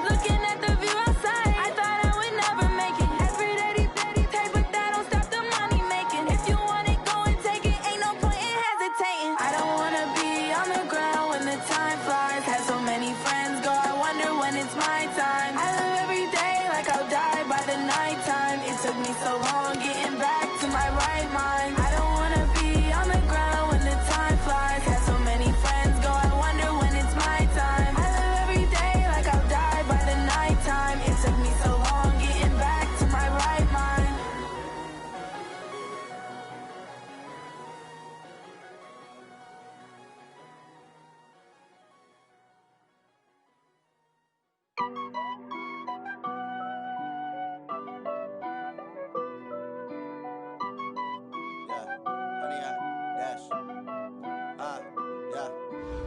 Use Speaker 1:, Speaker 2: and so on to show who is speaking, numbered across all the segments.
Speaker 1: Looking at the view outside, I thought I would never make it. Every day pay, but that don't stop the money making. If you want it, go and take it. Ain't no point in hesitating. I don't wanna be on the ground when the time flies. Had so many friends go, I wonder when it's my time. I live every day like I'll die by the nighttime. It took me so long getting back to my right mind. I don't wanna be on the ground when the time flies. Had so many friends go, I wonder when it's my time. I live every day like I'll die by the nighttime. It took me so long getting back to my right mind.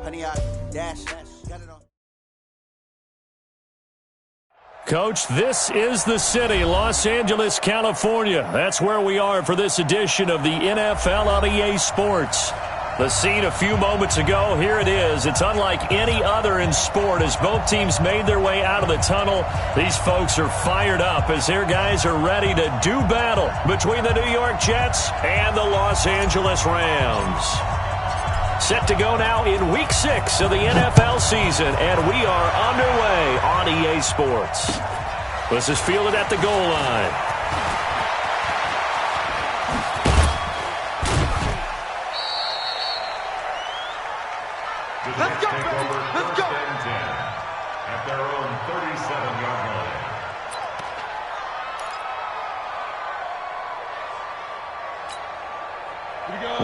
Speaker 2: Honey, I dash. Got it on.
Speaker 3: Coach, this is the city, Los Angeles, California. That's where we are for this edition of the NFL on EA Sports. The scene a few moments ago, here it is. It's unlike any other in sport as both teams made their way out of the tunnel. These folks are fired up as their guys are ready to do battle between the New York Jets and the Los Angeles Rams. Set to go now in Week 6 of the NFL season, and we are underway on EA Sports. This is fielded at the goal line.
Speaker 4: Let's go, baby. Let's go. At their own 37-yard line.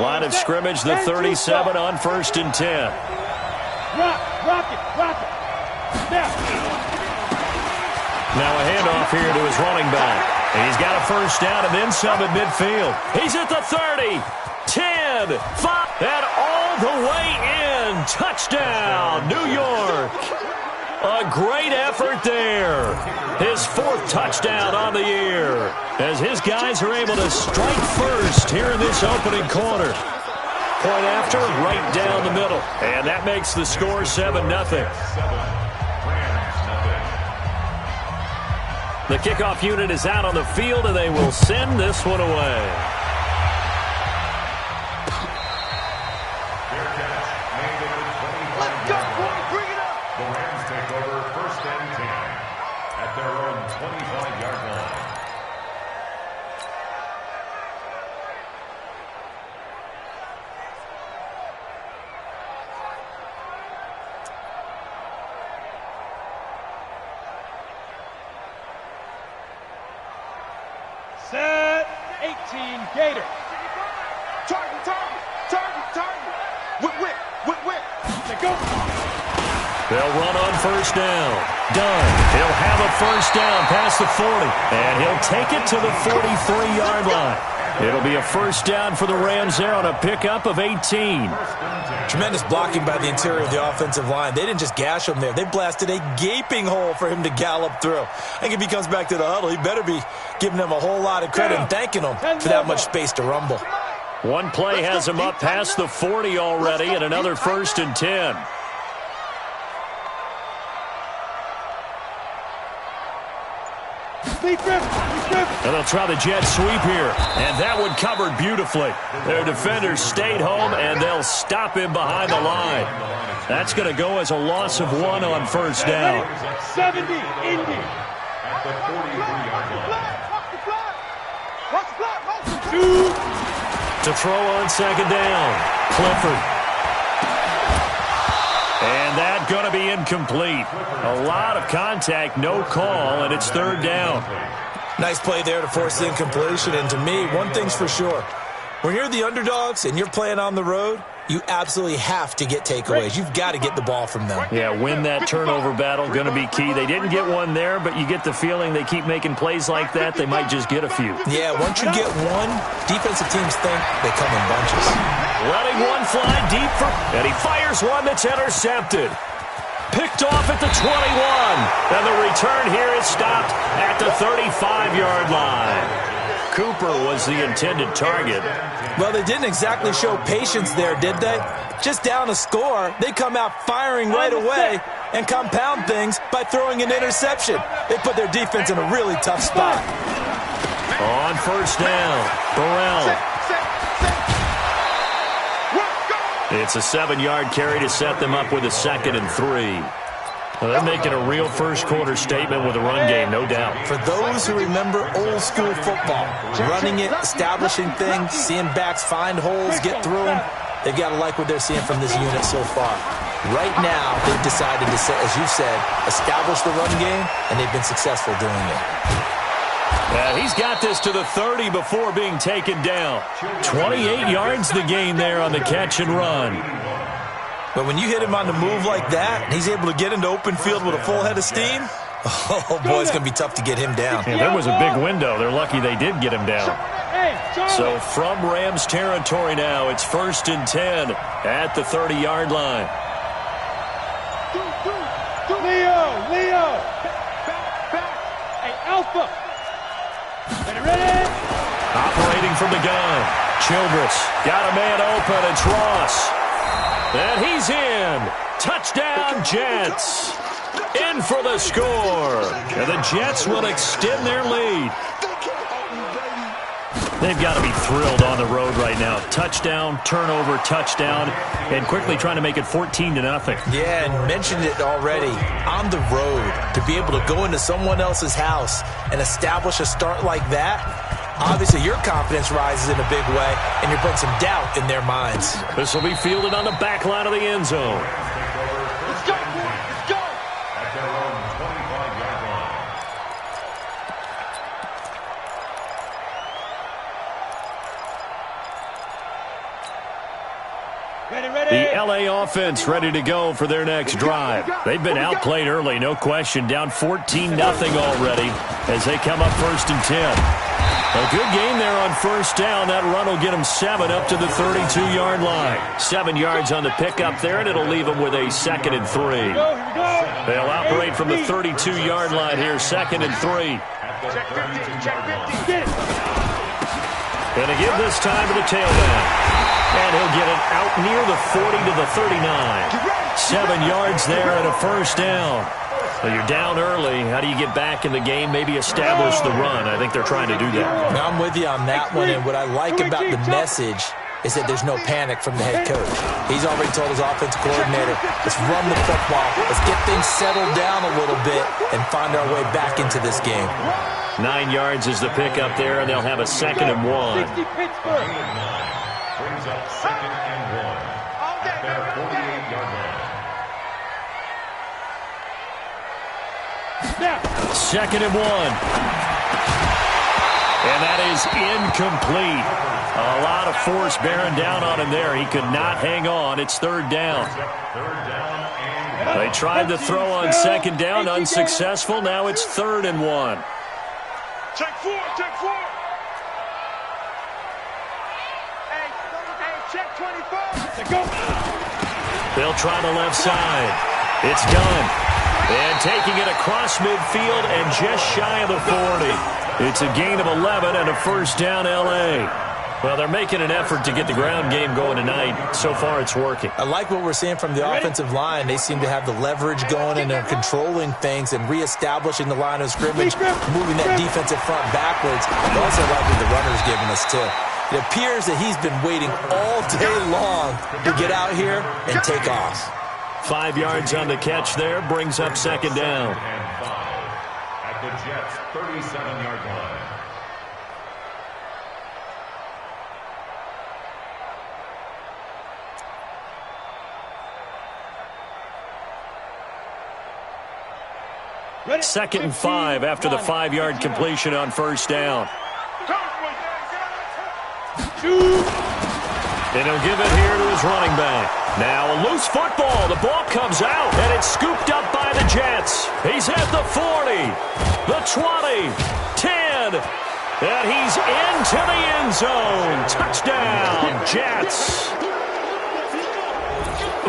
Speaker 3: Line of scrimmage, the 37 on 1st and 10.
Speaker 5: Rock it.
Speaker 3: Now a handoff here to his running back. And he's got a first down and then some at midfield. He's at the 30, 10, 5, and all the way in. Touchdown, New York. A great effort there. His 4th touchdown on the year as his guys are able to strike first here in this opening quarter. Point after, right down the middle. And that makes the score 7-0. The kickoff unit is out on the field, and they will send this one away.
Speaker 4: Let's go, boy. Bring it up. The Rams take over 1st and 10 at their own 25-yard line.
Speaker 5: Set 18 Gator.
Speaker 4: Target. Whip.
Speaker 5: They go.
Speaker 3: They'll run on 1st down. Done. He'll have a first down past the 40, and he'll take it to the 43-yard line. It'll be a first down for the Rams there on a pickup of 18.
Speaker 6: Tremendous blocking by the interior of the offensive line. They didn't just gash him there. They blasted a gaping hole for him to gallop through. I think if he comes back to the huddle, he better be giving them a whole lot of credit and thanking them for that much space to rumble.
Speaker 3: One play has him up past the 40 already, and another 1st and 10. And they'll try the jet sweep here. And that one covered beautifully. Their defenders stayed home, and they'll stop him behind the line. That's going to go as a loss of 1 on 1st down.
Speaker 5: 70, Indy.
Speaker 4: At the 43-yard line.
Speaker 3: To throw on 2nd down. Clifford. And that going to be incomplete. A lot of contact, no call, and it's 3rd down.
Speaker 6: Nice play there to force the incompletion. And to me, one thing's for sure. When you're the underdogs and you're playing on the road, you absolutely have to get takeaways. You've got to get the ball from them.
Speaker 3: Yeah, win that turnover battle, going to be key. They didn't get one there, but you get the feeling they keep making plays like that, they might just get a few.
Speaker 6: Yeah, once you get one, defensive teams think they come in bunches.
Speaker 3: Letting one fly deep and he fires one that's intercepted. Picked off at the 21. And the return here is stopped at the 35-yard line. Cooper was the intended target.
Speaker 6: Well, they didn't exactly show patience there, did they? Just down a score, they come out firing right away, and compound things by throwing an interception. They put their defense in a really tough spot.
Speaker 3: On first down, Burrell. It's a 7-yard carry to set them up with a 2nd and 3. Well, they're making a real first-quarter statement with a run game, no doubt.
Speaker 6: For those who remember old-school football, running it, establishing things, seeing backs find holes, get through them, they've got to like what they're seeing from this unit so far. Right now, they've decided to, as you said, establish the run game, and they've been successful doing it.
Speaker 3: He's got this to the 30 before being taken down. 28 yards the gain there on the catch and run.
Speaker 6: But when you hit him on the move like that, and he's able to get into open field with a full head of steam, oh, boy, it's going to be tough to get him down.
Speaker 3: Yeah, there was a big window. They're lucky they did get him down. So from Rams territory now, it's 1st and 10 at the 30-yard line.
Speaker 5: Leo. Hey, Alpha. Ready?
Speaker 3: Operating from the gun. Childress got a man open. It's Ross. And he's in. Touchdown, Jets. In for the score. And the Jets will extend their lead. They've got to be thrilled on the road right now. Touchdown, turnover, touchdown, and quickly trying to make it 14-0.
Speaker 6: Yeah, and mentioned it already. On the road, to be able to go into someone else's house and establish a start like that, obviously your confidence rises in a big way, and you bring some doubt in their minds.
Speaker 3: This will be fielded on the back line of the end zone.
Speaker 5: Let's go.
Speaker 4: At their own 25-yard line.
Speaker 5: Ready.
Speaker 3: The L.A. offense ready to go for their next drive. They've been outplayed early, no question. Down 14-0 already as they come up 1st and 10. A good game there on first down. That run will get them 7 up to the 32-yard line. 7 yards on the pickup there, and it'll leave them with a 2nd and 3.
Speaker 5: Here we go.
Speaker 3: They'll operate from the 32-yard line here, 2nd and 3.
Speaker 5: Get it.
Speaker 3: And to give this time to the tailback. And he'll get it out near the 40 to the 39. 7 yards there and a first down. Well, you're down early. How do you get back in the game? Maybe establish the run. I think they're trying to do that.
Speaker 6: Now, I'm with you on that one, and what I like about the message is that there's no panic from the head coach. He's already told his offensive coordinator, let's run the football, let's get things settled down a little bit and find our way back into this game.
Speaker 3: 9 yards is the pickup there, and they'll have a 2nd and 1.
Speaker 5: 60 Pittsburgh.
Speaker 4: Brings up 2nd and 1 at their 48-yard line.
Speaker 5: Now.
Speaker 3: 2nd and 1. And that is incomplete. A lot of force bearing down on him there. He could not hang on. It's 3rd down. They tried to throw on 2nd down, unsuccessful. Now it's 3rd and 1.
Speaker 5: Check 4. Check 24. Let's go.
Speaker 3: They'll try the left side. It's done. And taking it across midfield and just shy of the 40. It's a gain of 11 and a first down L.A. Well, they're making an effort to get the ground game going tonight. So far, it's working.
Speaker 6: I like what we're seeing from the offensive line. They seem to have the leverage going, and they're controlling things and reestablishing the line of scrimmage, moving that defensive front backwards. I also like what the runner's giving us, too. It appears that he's been waiting all day long to get out here and take off.
Speaker 3: 5 yards on the catch there, brings up 2nd down.
Speaker 4: And 5 at the Jets' 37-yard line.
Speaker 5: Ready.
Speaker 3: 2nd and 5 after the 5-yard completion on first down. And he'll give it here to his running back. Now a loose football. The ball comes out, and it's scooped up by the Jets. He's at the 40, the 20, 10, and he's into the end zone. Touchdown, Jets.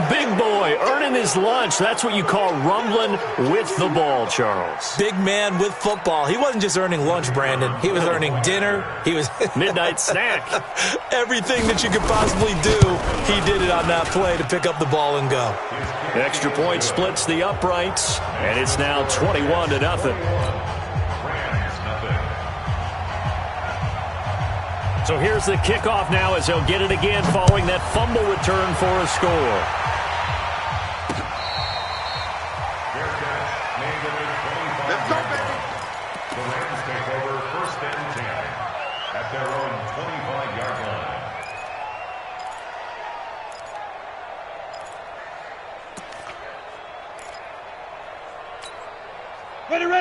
Speaker 3: Big boy earning his lunch. That's what you call rumbling with the ball, Charles.
Speaker 6: Big man with football. He wasn't just earning lunch, Brandon. He was earning dinner. He was
Speaker 3: midnight snack.
Speaker 6: Everything that you could possibly do, he did it on that play to pick up the ball and go.
Speaker 3: Extra point splits the uprights, and it's now 21-0. So here's the kickoff now as they'll get it again following that fumble return for a score.
Speaker 5: Let's go, baby.
Speaker 4: The Rams take over 1st and 10 at their own 25-yard line.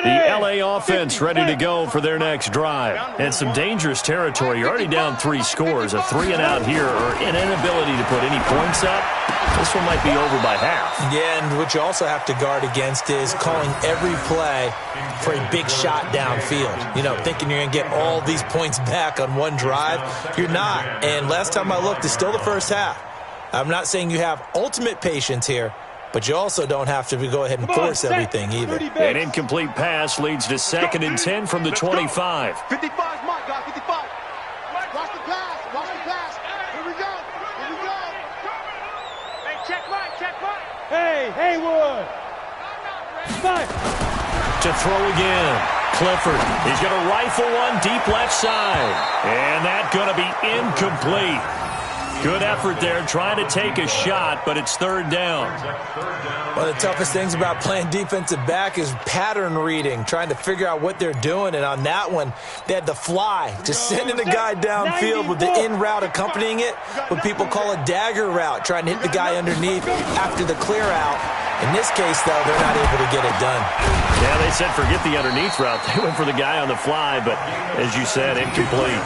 Speaker 3: The LA offense ready to go for their next drive. And some dangerous territory. You're already down 3 scores. A 3-and-out here or an inability to put any points up. This one might be over by half.
Speaker 6: Yeah, and what you also have to guard against is calling every play for a big shot downfield. You know, thinking you're going to get all these points back on one drive. You're not. And last time I looked, it's still the first half. I'm not saying you have ultimate patience here, but you also don't have to go ahead and force everything either.
Speaker 3: An incomplete pass leads to 2nd and 10 from the 25.
Speaker 5: 55's Mike, guys, 55. Watch the pass, watch the pass. Here we go, here we go. Hey, check Mike, check Mike. Hey, Haywood. Mike.
Speaker 3: To throw again. Clifford. He's going to rifle one deep left side. And that's going to be incomplete. Good effort there, trying to take a shot, but it's 3rd down.
Speaker 6: One of the toughest things about playing defensive back is pattern reading, trying to figure out what they're doing. And on that one, they had the fly, just sending a guy downfield with the in route accompanying it, what people call a dagger route, trying to hit the guy underneath after the clear out. In this case, though, they're not able to get it done.
Speaker 3: Yeah, they said forget the underneath route. They went for the guy on the fly, but as you said, incomplete.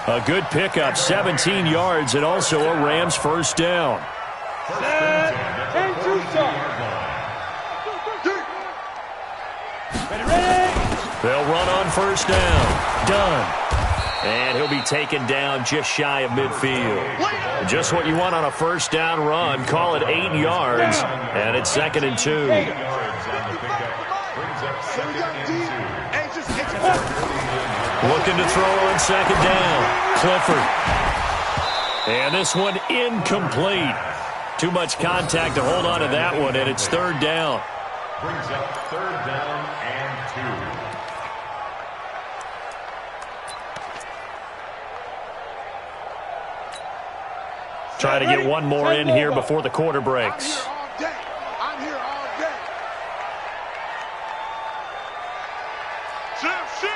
Speaker 3: A good pickup, 17 yards, and also a Rams 1st down. They'll run on 1st down. Done. And he'll be taken down just shy of midfield. Just what you want on a 1st down run. Call it 8 yards, and it's 2nd and 2. Looking to throw on 2nd down. Clifford. And this one incomplete. Too much contact to hold on to that one, and it's 3rd down.
Speaker 4: Brings up 3rd down and 2.
Speaker 3: Try to get one more in here before the quarter breaks.
Speaker 5: I'm here all day. Shift.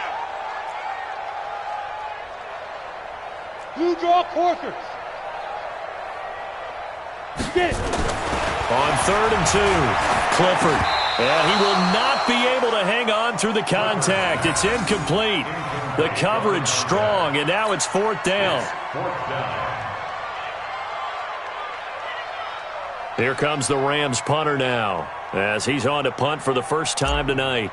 Speaker 5: Blue draw quarters. Get it.
Speaker 3: On 3rd and 2, Clifford. And he will not be able to hang on through the contact. It's incomplete. The coverage strong, and now it's 4th down. Here comes the Rams punter now, as he's on to punt for the first time tonight.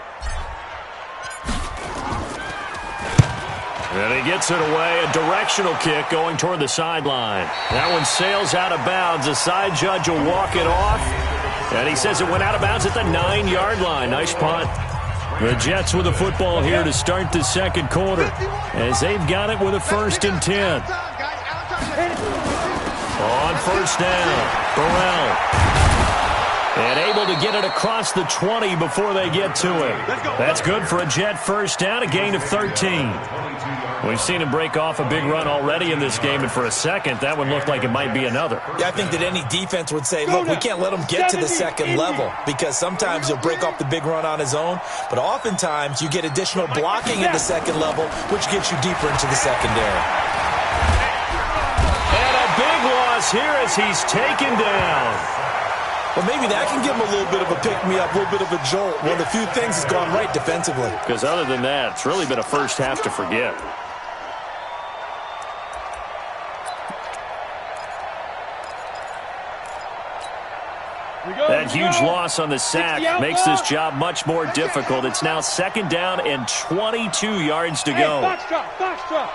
Speaker 3: And he gets it away, a directional kick going toward the sideline. That one sails out of bounds. The side judge will walk it off. And he says it went out of bounds at the 9-yard line. Nice punt. The Jets with the football here to start the 2nd quarter, as they've got it with a 1st and 10. On 1st down, Burrell. And able to get it across the 20 before they get to it. That's good for a Jet 1st down, a gain of 13. We've seen him break off a big run already in this game, and for a second, that one looked like it might be another.
Speaker 6: Yeah, I think that any defense would say, look, we can't let him get to the 2nd level, because sometimes he'll break off the big run on his own, but oftentimes you get additional blocking at the 2nd level, which gets you deeper into the secondary.
Speaker 3: And a big loss here as he's taken down.
Speaker 6: Well, maybe that can give him a little bit of a pick-me-up, a little bit of a jolt. One of the few things that's gone right defensively.
Speaker 3: Because other than that, it's really been a first half to forget. That huge loss on the sack makes this job much more difficult. It's now 2nd down and 22 yards to go.
Speaker 5: Foxtrot.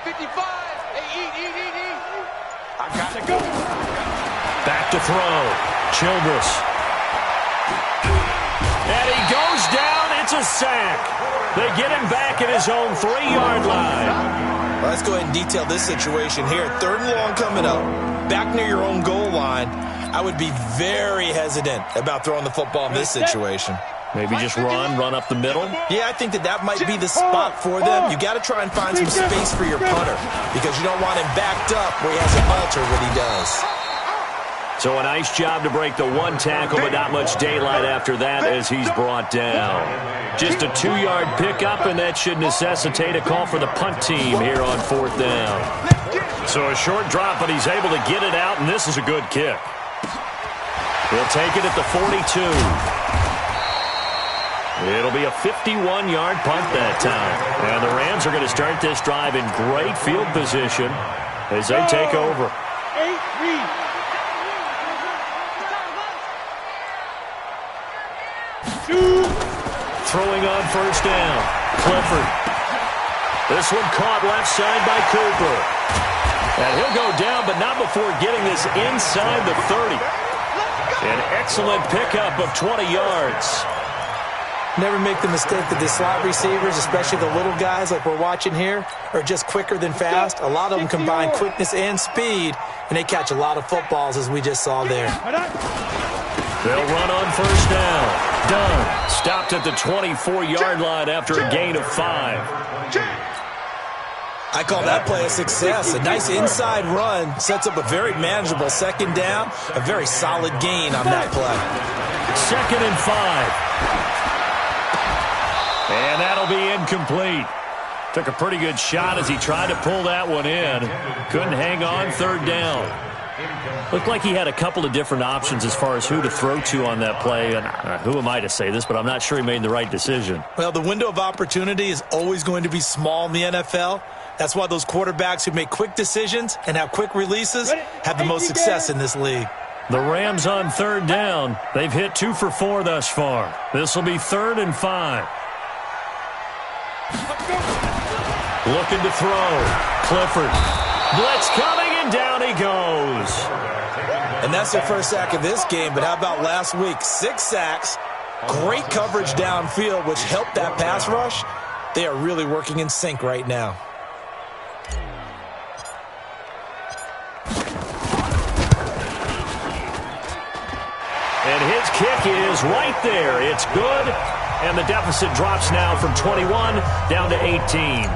Speaker 5: 55. Hey, eat. I got to go.
Speaker 3: Back to throw. Childress. And he goes down. It's a sack. They get him back at his own 3-yard line.
Speaker 6: Well, let's go ahead and detail this situation here. 3rd and long coming up, back near your own goal line. I would be very hesitant about throwing the football in this situation.
Speaker 3: Maybe just run up the middle?
Speaker 6: Yeah, I think that might be the spot for them. You got to try and find some space for your punter because you don't want him backed up where he has to alter what he does.
Speaker 3: So a nice job to break the 1 tackle, but not much daylight after that as he's brought down. Just a 2-yard pickup, and that should necessitate a call for the punt team here on 4th down. So a short drop, but he's able to get it out, and this is a good kick. He'll take it at the 42. It'll be a 51-yard punt that time. And the Rams are going to start this drive in great field position as they take over. Throwing on 1st down. Clifford. This one caught left side by Cooper. And he'll go down, but not before getting this inside the 30. An excellent pickup of 20 yards.
Speaker 6: Never make the mistake that the slot receivers, especially the little guys like we're watching here, are just quicker than fast. A lot of them combine quickness and speed, and they catch a lot of footballs, as we just saw there.
Speaker 3: They'll run on 1st down. Done. Stopped at the 24-yard line after a gain of 5.
Speaker 6: I call that play a success. A nice inside run sets up a very manageable 2nd down. A very solid gain on that play.
Speaker 3: 2nd and 5. And that'll be incomplete. Took a pretty good shot as he tried to pull that one in. Couldn't hang on 3rd down. Looked like he had a couple of different options as far as who to throw to on that play. And who am I to say this, but I'm not sure he made the right decision.
Speaker 6: Well, the window of opportunity is always going to be small in the NFL. That's why those quarterbacks who make quick decisions and have quick releases have the most success in this league.
Speaker 3: The Rams on 3rd down. They've hit 2 for 4 thus far. This will be 3rd and 5. Looking to throw. Clifford. Blitz coming, and down he goes.
Speaker 6: And that's their first sack of this game, but how about last week? 6 sacks, great coverage downfield, which helped that pass rush. They are really working in sync right now.
Speaker 3: And his kick is right there. It's good. And the deficit drops now from 21 down to 18.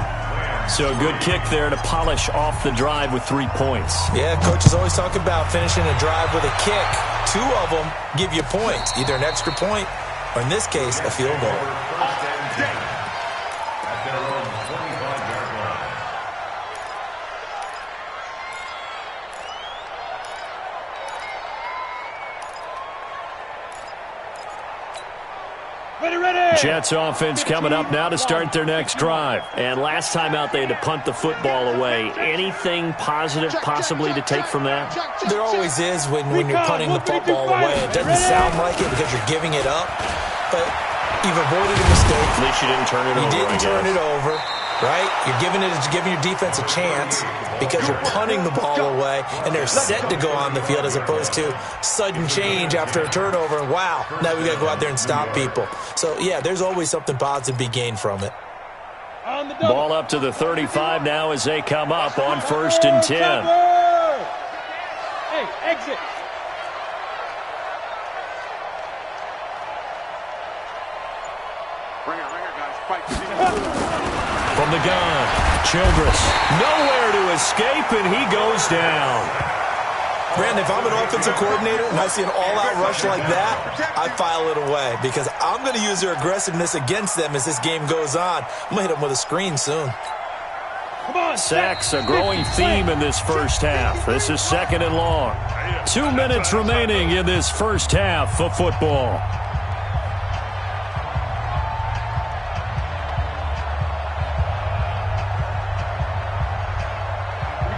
Speaker 3: So a good kick there to polish off the drive with 3 points.
Speaker 6: Yeah, coaches always talk about finishing a drive with a kick. 2 of them give you points, either an extra point or, in this case, a field goal.
Speaker 4: At their own 25-yard line.
Speaker 3: Jets offense coming up now to start their next drive. And last time out, they had to punt the football away. Anything positive possibly to take from that?
Speaker 6: There always is when you're punting the football away. It doesn't sound like it because you're giving it up, but you've avoided a mistake.
Speaker 3: At least you didn't turn it over.
Speaker 6: You didn't turn it over, right? You're giving your defense a chance because you're punting the ball away, and they're set to go on the field as opposed to sudden change after a turnover. And wow, now we got to go out there and stop people. So, yeah, there's always something positive to be gained from it.
Speaker 3: Ball up to the 35 now as they come up on 1st and 10.
Speaker 5: Hey, exit. Ringer, guys. Fight.
Speaker 3: From the gun, Childress. Nowhere to escape, and he goes down.
Speaker 6: Brandon, if I'm an offensive coordinator and I see an all-out rush like that, I file it away because I'm going to use their aggressiveness against them as this game goes on. I'm going to hit them with a screen soon.
Speaker 3: Sacks, a growing theme in this first half. This is 2nd and long. 2 minutes remaining in this first half of football.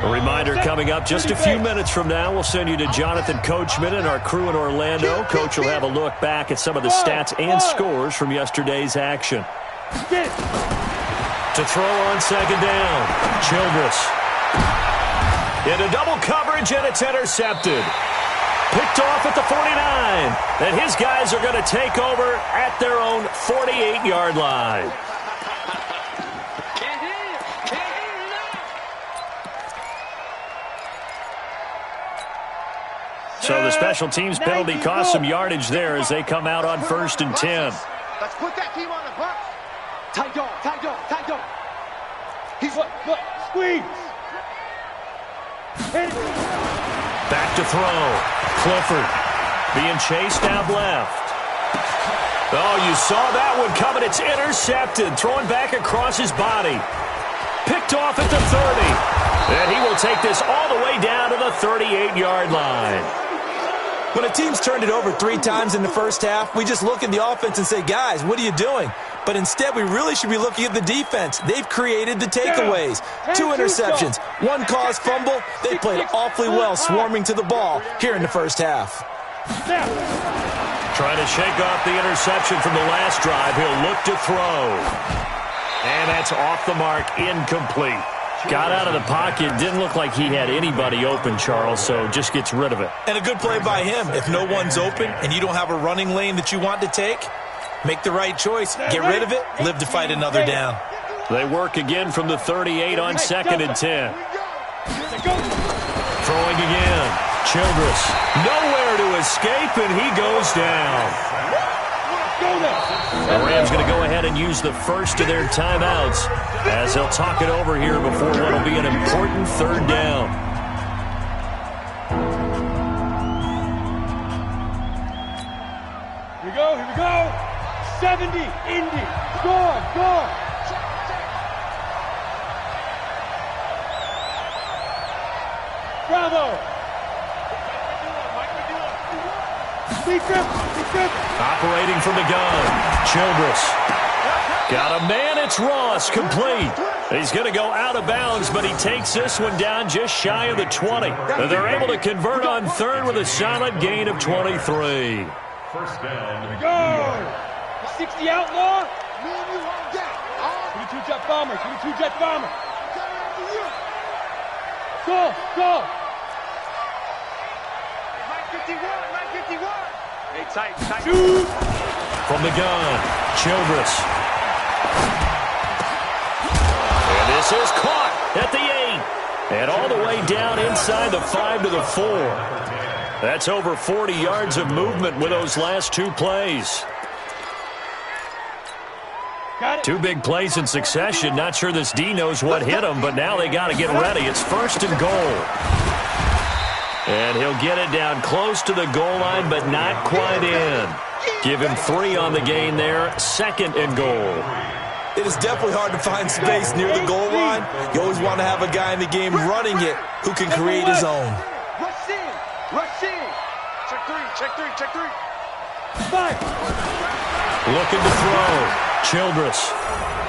Speaker 3: A reminder coming up just a few minutes from now, we'll send you to Jonathan Coachman and our crew in Orlando. Coach will have a look back at some of the stats and scores from yesterday's action. To throw on 2nd down, Childress. Into double coverage, and it's intercepted. Picked off at the 49. And his guys are going to take over at their own 48-yard line. So the special teams penalty cost some yardage there as they come out on 1st and 10.
Speaker 5: Let's put that team on the bus. Tight dog, tight dog, tight dog. He's look, squeeze.
Speaker 3: Back to throw. Clifford being chased out left. Oh, you saw that one coming. It's intercepted. Throwing back across his body. Picked off at the 30. And he will take this all the way down to the 38-yard line.
Speaker 6: When a team's turned it over 3 times in the first half, we just look at the offense and say, guys, what are you doing? But instead, we really should be looking at the defense. They've created the takeaways. 2 interceptions, 1 caused fumble. They played awfully well swarming to the ball here in the first half.
Speaker 3: Trying to shake off the interception from the last drive. He'll look to throw. And that's off the mark, incomplete. Got out of the pocket. Didn't look like he had anybody open, Charles, so just gets rid of it.
Speaker 6: And a good play by him. If no one's open and you don't have a running lane that you want to take, make the right choice. Get rid of it. Live to fight another down.
Speaker 3: They work again from the 38 on 2nd and 10. Throwing again. Childress. Nowhere to escape, and he goes down. The Rams going to go ahead and use the first of their timeouts as they'll talk it over here before what will be an important 3rd down.
Speaker 5: Here we go. 70, Indy. Score. Bravo. Big grip.
Speaker 3: Operating from the gun. Childress. Got a man. It's Ross. Complete. He's going to go out of bounds, but he takes this one down just shy of the 20. They're able to convert on 3rd with a solid gain of 23.
Speaker 4: First down.
Speaker 5: Here we go. 60 outlaw. 22 jet bomber. Go. 951. Hey, tight. Shoot.
Speaker 3: From the gun, Childress. And this is caught at the 8. And all the way down inside the 5 to the 4. That's over 40 yards of movement with those last 2 plays. 2 big plays in succession. Not sure this D knows what hit him, but now they got to get ready. It's 1st and goal. And he'll get it down close to the goal line, but not quite in. Give him 3 on the gain there. 2nd and goal.
Speaker 6: It is definitely hard to find space near the goal line. You always want to have a guy in the game running it who can create his own.
Speaker 5: Rush in. Check three. 5.
Speaker 3: Looking to throw. Childress.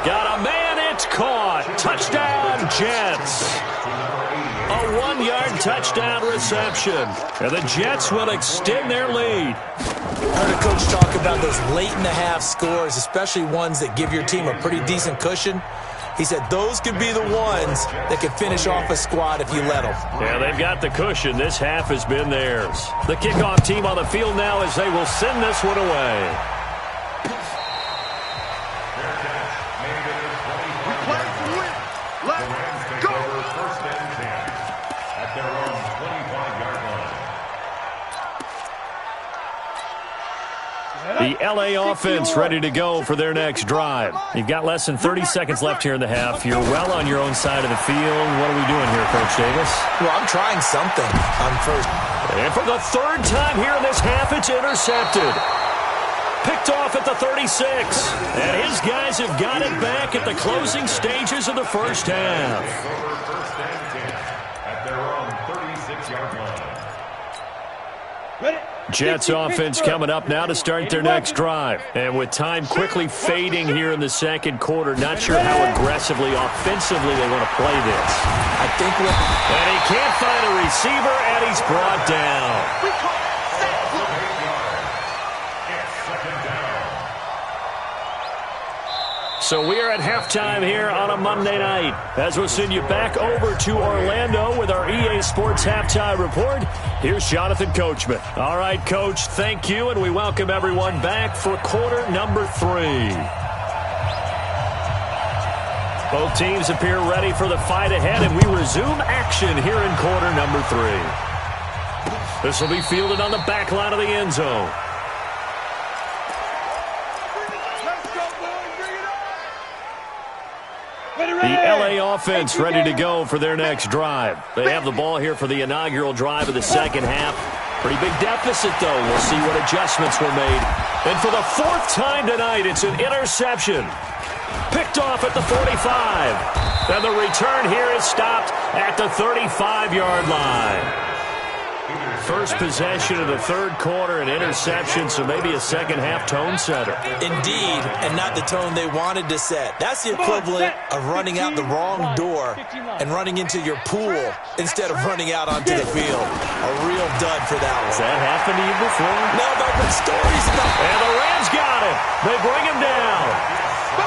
Speaker 3: Got a man. It's caught. Touchdown, Jets. A 1-yard touchdown reception. And the Jets will extend their lead.
Speaker 6: I heard a coach talk about those late-in-the-half scores, especially ones that give your team a pretty decent cushion. He said those could be the ones that could finish off a squad if you let them.
Speaker 3: Yeah, they've got the cushion. This half has been theirs. The kickoff team on the field now as they will send this one away. The L.A. offense ready to go for their next drive. You've got less than 30 seconds left here in the half. You're well on your own side of the field. What are we doing here, Coach Davis?
Speaker 6: Well, I'm trying something on 1st.
Speaker 3: And for the 3rd time here in this half, it's intercepted. Picked off at the 36. And his guys have got it back at the closing stages of the first half.
Speaker 4: First and 10 at their own 36-yard line.
Speaker 3: Jets offense coming up now to start their next drive. And with time quickly fading here in the 2nd quarter, not sure how aggressively, offensively they want to play this.
Speaker 6: I think we're...
Speaker 3: And he can't find a receiver, and he's brought down. So we are at halftime here on a Monday night. As we'll send you back over to Orlando with our EA Sports Halftime Report, here's Jonathan Coachman. All right, Coach, thank you, and we welcome everyone back for quarter number 3. Both teams appear ready for the fight ahead, and we resume action here in quarter number 3. This will be fielded on the back line of the end zone. The LA offense ready to go for their next drive. They have the ball here for the inaugural drive of the second half. Pretty big deficit, though. We'll see what adjustments were made. And for the fourth time tonight, it's an interception. Picked off at the 45. And the return here is stopped at the 35-yard line. First possession of the third quarter, an interception, so maybe a second-half tone setter.
Speaker 6: Indeed, and not the tone they wanted to set. That's the equivalent of running out the wrong door and running into your pool instead of running out onto the field. A real dud for that one.
Speaker 3: Has that happened to you before?
Speaker 6: No, but with stories about it.
Speaker 3: And the Rams got him. They bring him down.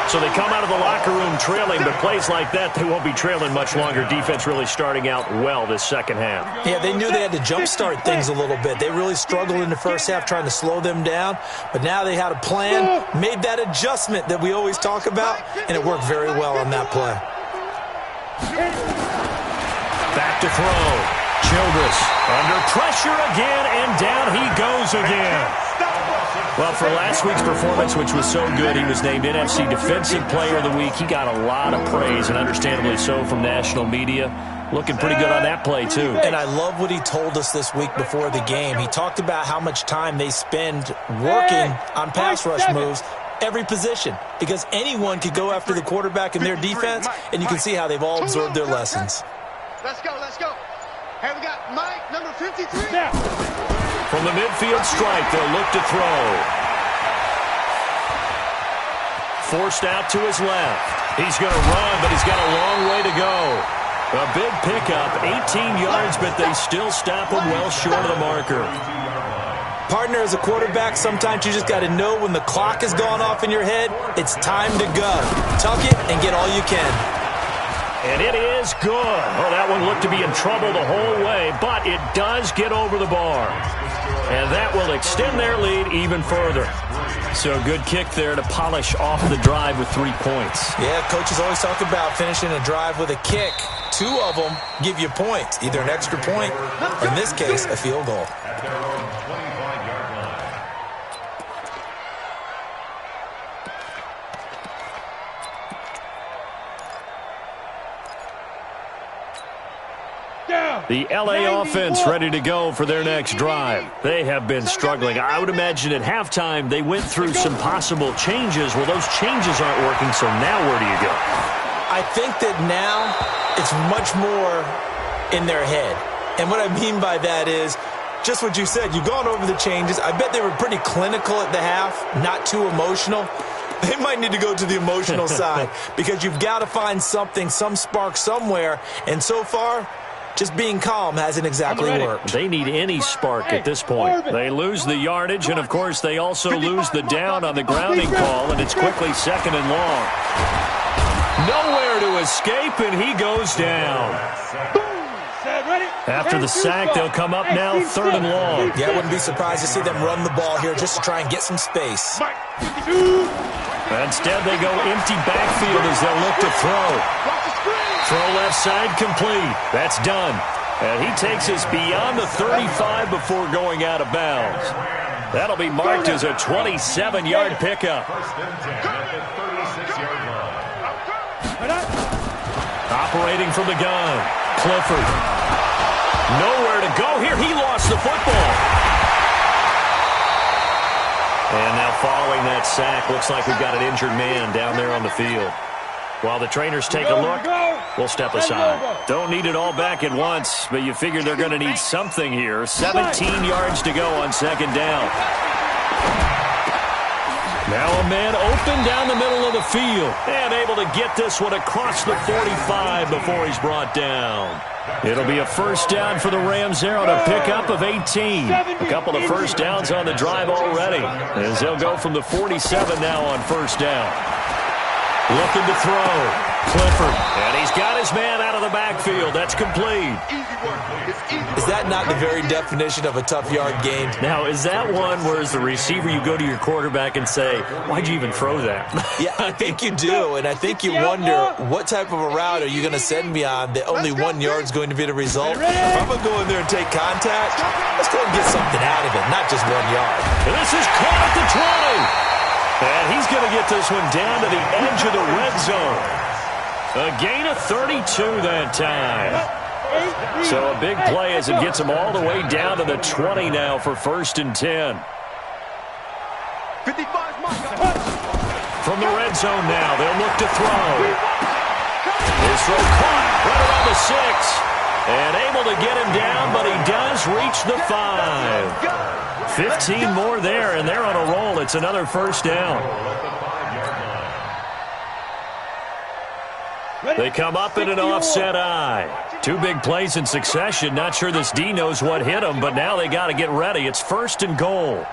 Speaker 3: So they come out of the locker room trailing, but plays like that, they won't be trailing much longer. Defense really starting out well this second half.
Speaker 6: Yeah, they knew they had to jumpstart things a little bit. They really struggled in the first half trying to slow them down, but now they had a plan, made that adjustment that we always talk about, and it worked very well on that play.
Speaker 3: Back to throw. Childress under pressure again, and down he goes again. Well, for last week's performance, which was so good, he was named NFC Defensive Player of the Week. He got a lot of praise, and understandably so, from national media. Looking pretty good on that play, too.
Speaker 6: And I love what he told us this week before the game. He talked about how much time they spend working on pass rush moves, every position, because anyone could go after the quarterback in their defense, and you can see how they've all absorbed their lessons.
Speaker 5: Let's go, let's go. Hey, we got Mike, number 53.
Speaker 3: From the midfield stripe, they'll look to throw. Forced out to his left. He's going to run, but he's got a long way to go. A big pickup, 18 yards, but they still stop him well short of the marker.
Speaker 6: Partner, as a quarterback, sometimes you just got to know when the clock has gone off in your head, it's time to go. Tuck it and get all you can.
Speaker 3: And it is good. Oh, that one looked to be in trouble the whole way, but it does get over the bar. And that will extend their lead even further. So good kick there to polish off the drive with 3 points.
Speaker 6: Yeah, coaches always talk about finishing a drive with a kick. 2 of them give you points, either an extra point or, in this case, a field goal.
Speaker 4: At their own 25-yard line.
Speaker 3: The LA offense ready to go for their next drive. They have been struggling. I would imagine at halftime they went through some possible changes. Well, those changes aren't working, so now where do you go?
Speaker 6: I think that now it's much more in their head. And what I mean by that is just what you said. You've gone over the changes. I bet they were pretty clinical at the half, not too emotional. They might need to go to the emotional side because you've got to find something, some spark somewhere. And so far, just being calm hasn't exactly worked.
Speaker 3: They need any spark at this point. They lose the yardage, and, of course, they also lose the down on the grounding call, and it's quickly 2nd and long. Nowhere to escape, and he goes down. After the sack, they'll come up now 3rd and long.
Speaker 6: Yeah, I wouldn't be surprised to see them run the ball here just to try and get some space.
Speaker 3: Instead, they go empty backfield as they'll look to throw. Throw left side complete. That's done. And he takes us beyond the 35 before going out of bounds. That'll be marked as a 27-yard pickup.
Speaker 4: 1st and 10 at the 36-yard line.
Speaker 3: Operating from the gun, Clifford. Nowhere to go here. He lost the football. And now following that sack, looks like we've got an injured man down there on the field. While the trainers take a look, we'll step aside. Don't need it all back at once, but you figure they're going to need something here. 17 yards to go on 2nd down. Now a man open down the middle of the field and able to get this one across the 45 before he's brought down. It'll be a 1st down for the Rams there on a pickup of 18. A couple of 1st downs on the drive already, as they'll go from the 47 now on 1st down. Looking to throw. Clifford, and he's got his man out of the backfield. That's complete.
Speaker 6: Is that not the very definition of a tough yard gain?
Speaker 3: Now, is that one where as the receiver you go to your quarterback and say, why'd you even throw that?
Speaker 6: Yeah, I think you do, and I think you wonder what type of a route are you going to send me on that only 1 yard's going to be the result? If I'm going to go in there and take contact, let's go and get something out of it, not just 1 yard.
Speaker 3: And this is caught at the 20. And he's going to get this one down to the edge of the red zone. A gain of 32 that time. So a big play as it gets him all the way down to the 20 now for 1st and 10.
Speaker 5: 55
Speaker 3: From the red zone now, they'll look to throw. His throw caught right around the 6. And able to get him down, but he does reach the 5. 15 more there, and they're on a roll. It's another 1st down. They come up in an offset eye. 2 big plays in succession. Not sure this D knows what hit him, but now they got to get ready. It's 1st and goal.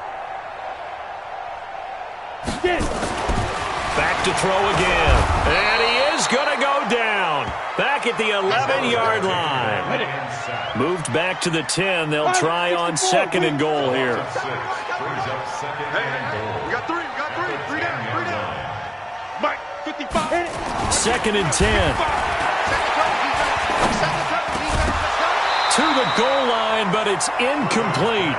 Speaker 3: Back to throw again. And he is going to go down. Back at the 11-yard line. Moved back to the 10. They'll try on 2nd and goal here.
Speaker 5: We got 3. We got 3. 3 down. Mike, 55.
Speaker 3: 2nd and 10. To the goal line, but it's incomplete.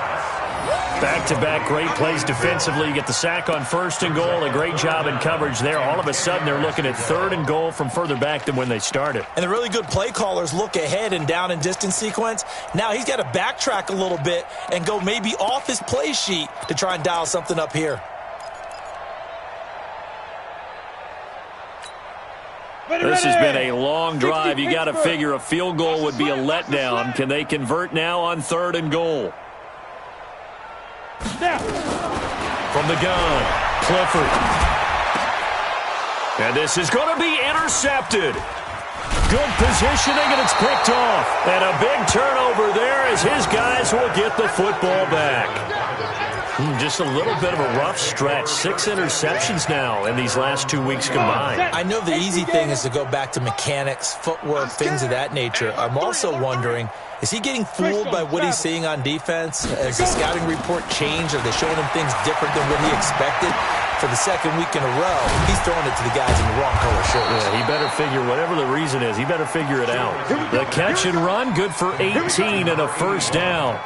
Speaker 3: Back-to-back great plays defensively. You get the sack on 1st and goal. A great job in coverage there. All of a sudden, they're looking at 3rd and goal from further back than when they started.
Speaker 6: And the really good play callers look ahead and down and distance sequence. Now he's got to backtrack a little bit and go maybe off his play sheet to try and dial something up here.
Speaker 3: This has been a long drive. You got to figure a field goal would be a letdown. Can they convert now on 3rd and goal? From the gun, Clifford. And this is going to be intercepted. Good positioning, and it's picked off. And a big turnover there as his guys will get the football back. Just a little bit of a rough stretch. 6 interceptions now in these last 2 weeks combined.
Speaker 6: I know the easy thing is to go back to mechanics, footwork, things of that nature. I'm also wondering, is he getting fooled by what he's seeing on defense? Has the scouting report changed? Are they showing him things different than what he expected? For the 2nd week in a row, he's throwing it to the guys in the wrong color shirts.
Speaker 3: Yeah, he better figure, whatever the reason is, he better figure it out. The catch and run, good for 18 and a 1st down.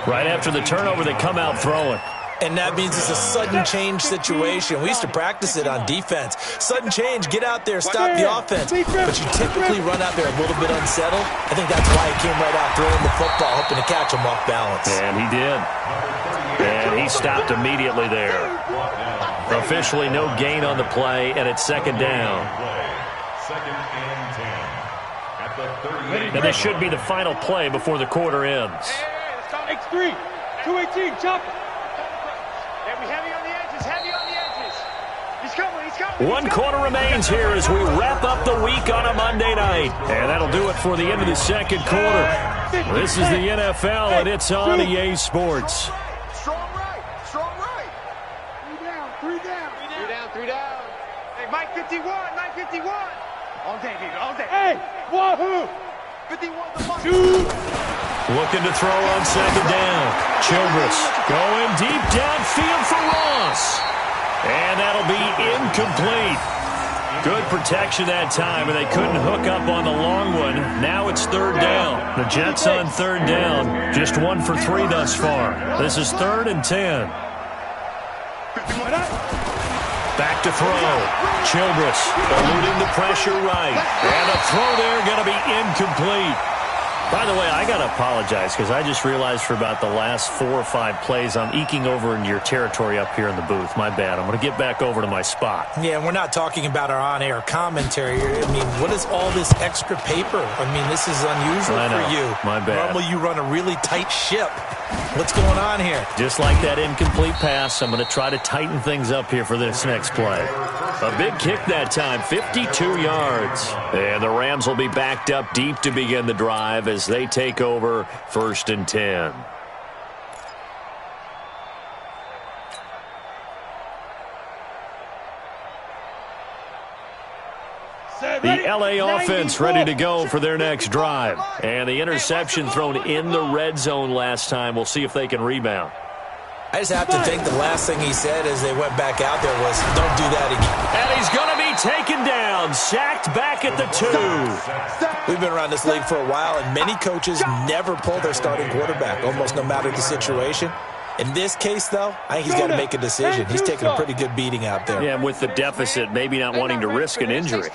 Speaker 3: Right after the turnover, they come out throwing.
Speaker 6: And that means it's a sudden change situation. We used to practice it on defense. Sudden change, get out there, stop the offense. But you typically run out there a little bit unsettled. I think that's why he came right out throwing the football, hoping to catch him off balance.
Speaker 3: And he did. And he stopped immediately there. Officially no gain on the play, and it's 2nd down. And this should be the final play before the quarter ends.
Speaker 5: X3, 218, chop it. Heavy on the edges, heavy on the edges. He's coming.
Speaker 3: 1 quarter remains here as we wrap up the week on a Monday night. And that'll do it for the end of the 2nd quarter. This is the NFL, and it's on EA Sports.
Speaker 5: Strong right. 3 down. Hey, Mike 51. All day, baby, all day. Hey, wahoo! 51 the money.
Speaker 3: Looking to throw on 2nd down. Childress going deep downfield for Ross. And that'll be incomplete. Good protection that time, and they couldn't hook up on the long one. Now it's 3rd down. The Jets on 3rd down. Just 1 for 3 thus far. This is 3rd and 10. Back to throw. Childress eluding the pressure right. And a throw there going to be incomplete. By the way, I got to apologize because I just realized for about the last 4 or 5 plays I'm eking over into your territory up here in the booth. My bad. I'm going to get back over to my spot.
Speaker 6: Yeah, and we're not talking about our on-air commentary. I mean, what is all this extra paper? I mean, this is unusual for you.
Speaker 3: My bad.
Speaker 6: Normally you run a really tight ship. What's going on here?
Speaker 3: Just like that incomplete pass, I'm going to try to tighten things up here for this next play. A big kick that time, 52 yards. And the Rams will be backed up deep to begin the drive as they take over 1st and 10. The LA offense ready to go for their next drive. And the interception thrown in the red zone last time. We'll see if they can rebound.
Speaker 6: I just have to think the last thing he said as they went back out there was, don't do that again.
Speaker 3: And he's going to be taken down, sacked back at the 2.
Speaker 6: We've been around this league for a while, and many coaches never pull their starting quarterback, almost no matter the situation. In this case, though, I think he's got to make a decision. He's taking a pretty good beating out there.
Speaker 3: Yeah, and with the deficit, maybe not wanting to risk an injury.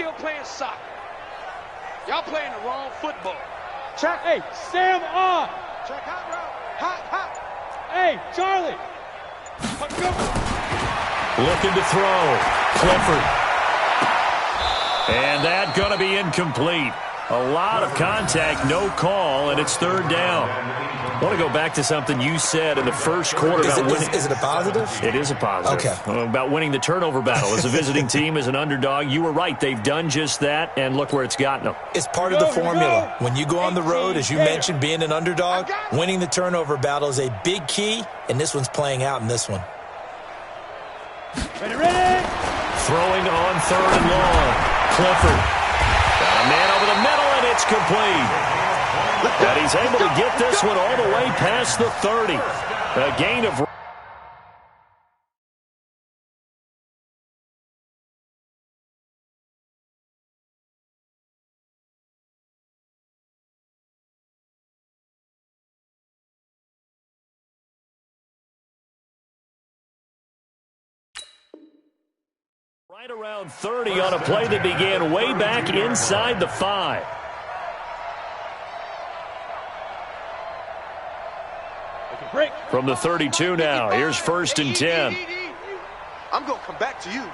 Speaker 5: Y'all playing the wrong football. Check, hey, Sam on. Check hot route. Hot, hot. Hey, Charlie.
Speaker 3: Looking to throw. Clifford. And that going to be incomplete. A lot of contact, no call, and it's third down. I want to go back to something you said in the first quarter about winning.
Speaker 6: Is it a positive?
Speaker 3: It is a positive.
Speaker 6: Okay.
Speaker 3: About winning the turnover battle. As a visiting team, as an underdog, you were right. They've done just that, and look where it's gotten them.
Speaker 6: It's part of the formula. When you go on the road, as you mentioned, being an underdog, winning the turnover battle is a big key, and this one's playing out in this one.
Speaker 5: Ready, ready.
Speaker 3: Throwing on third and long. Clifford. Got a man over the middle, and it's complete. And he's able to get this one all the way past the 30. A gain of... Right around 30 on a play that began way back inside the 5. From the 32 now, here's first and 10.
Speaker 2: I'm going to come back to you.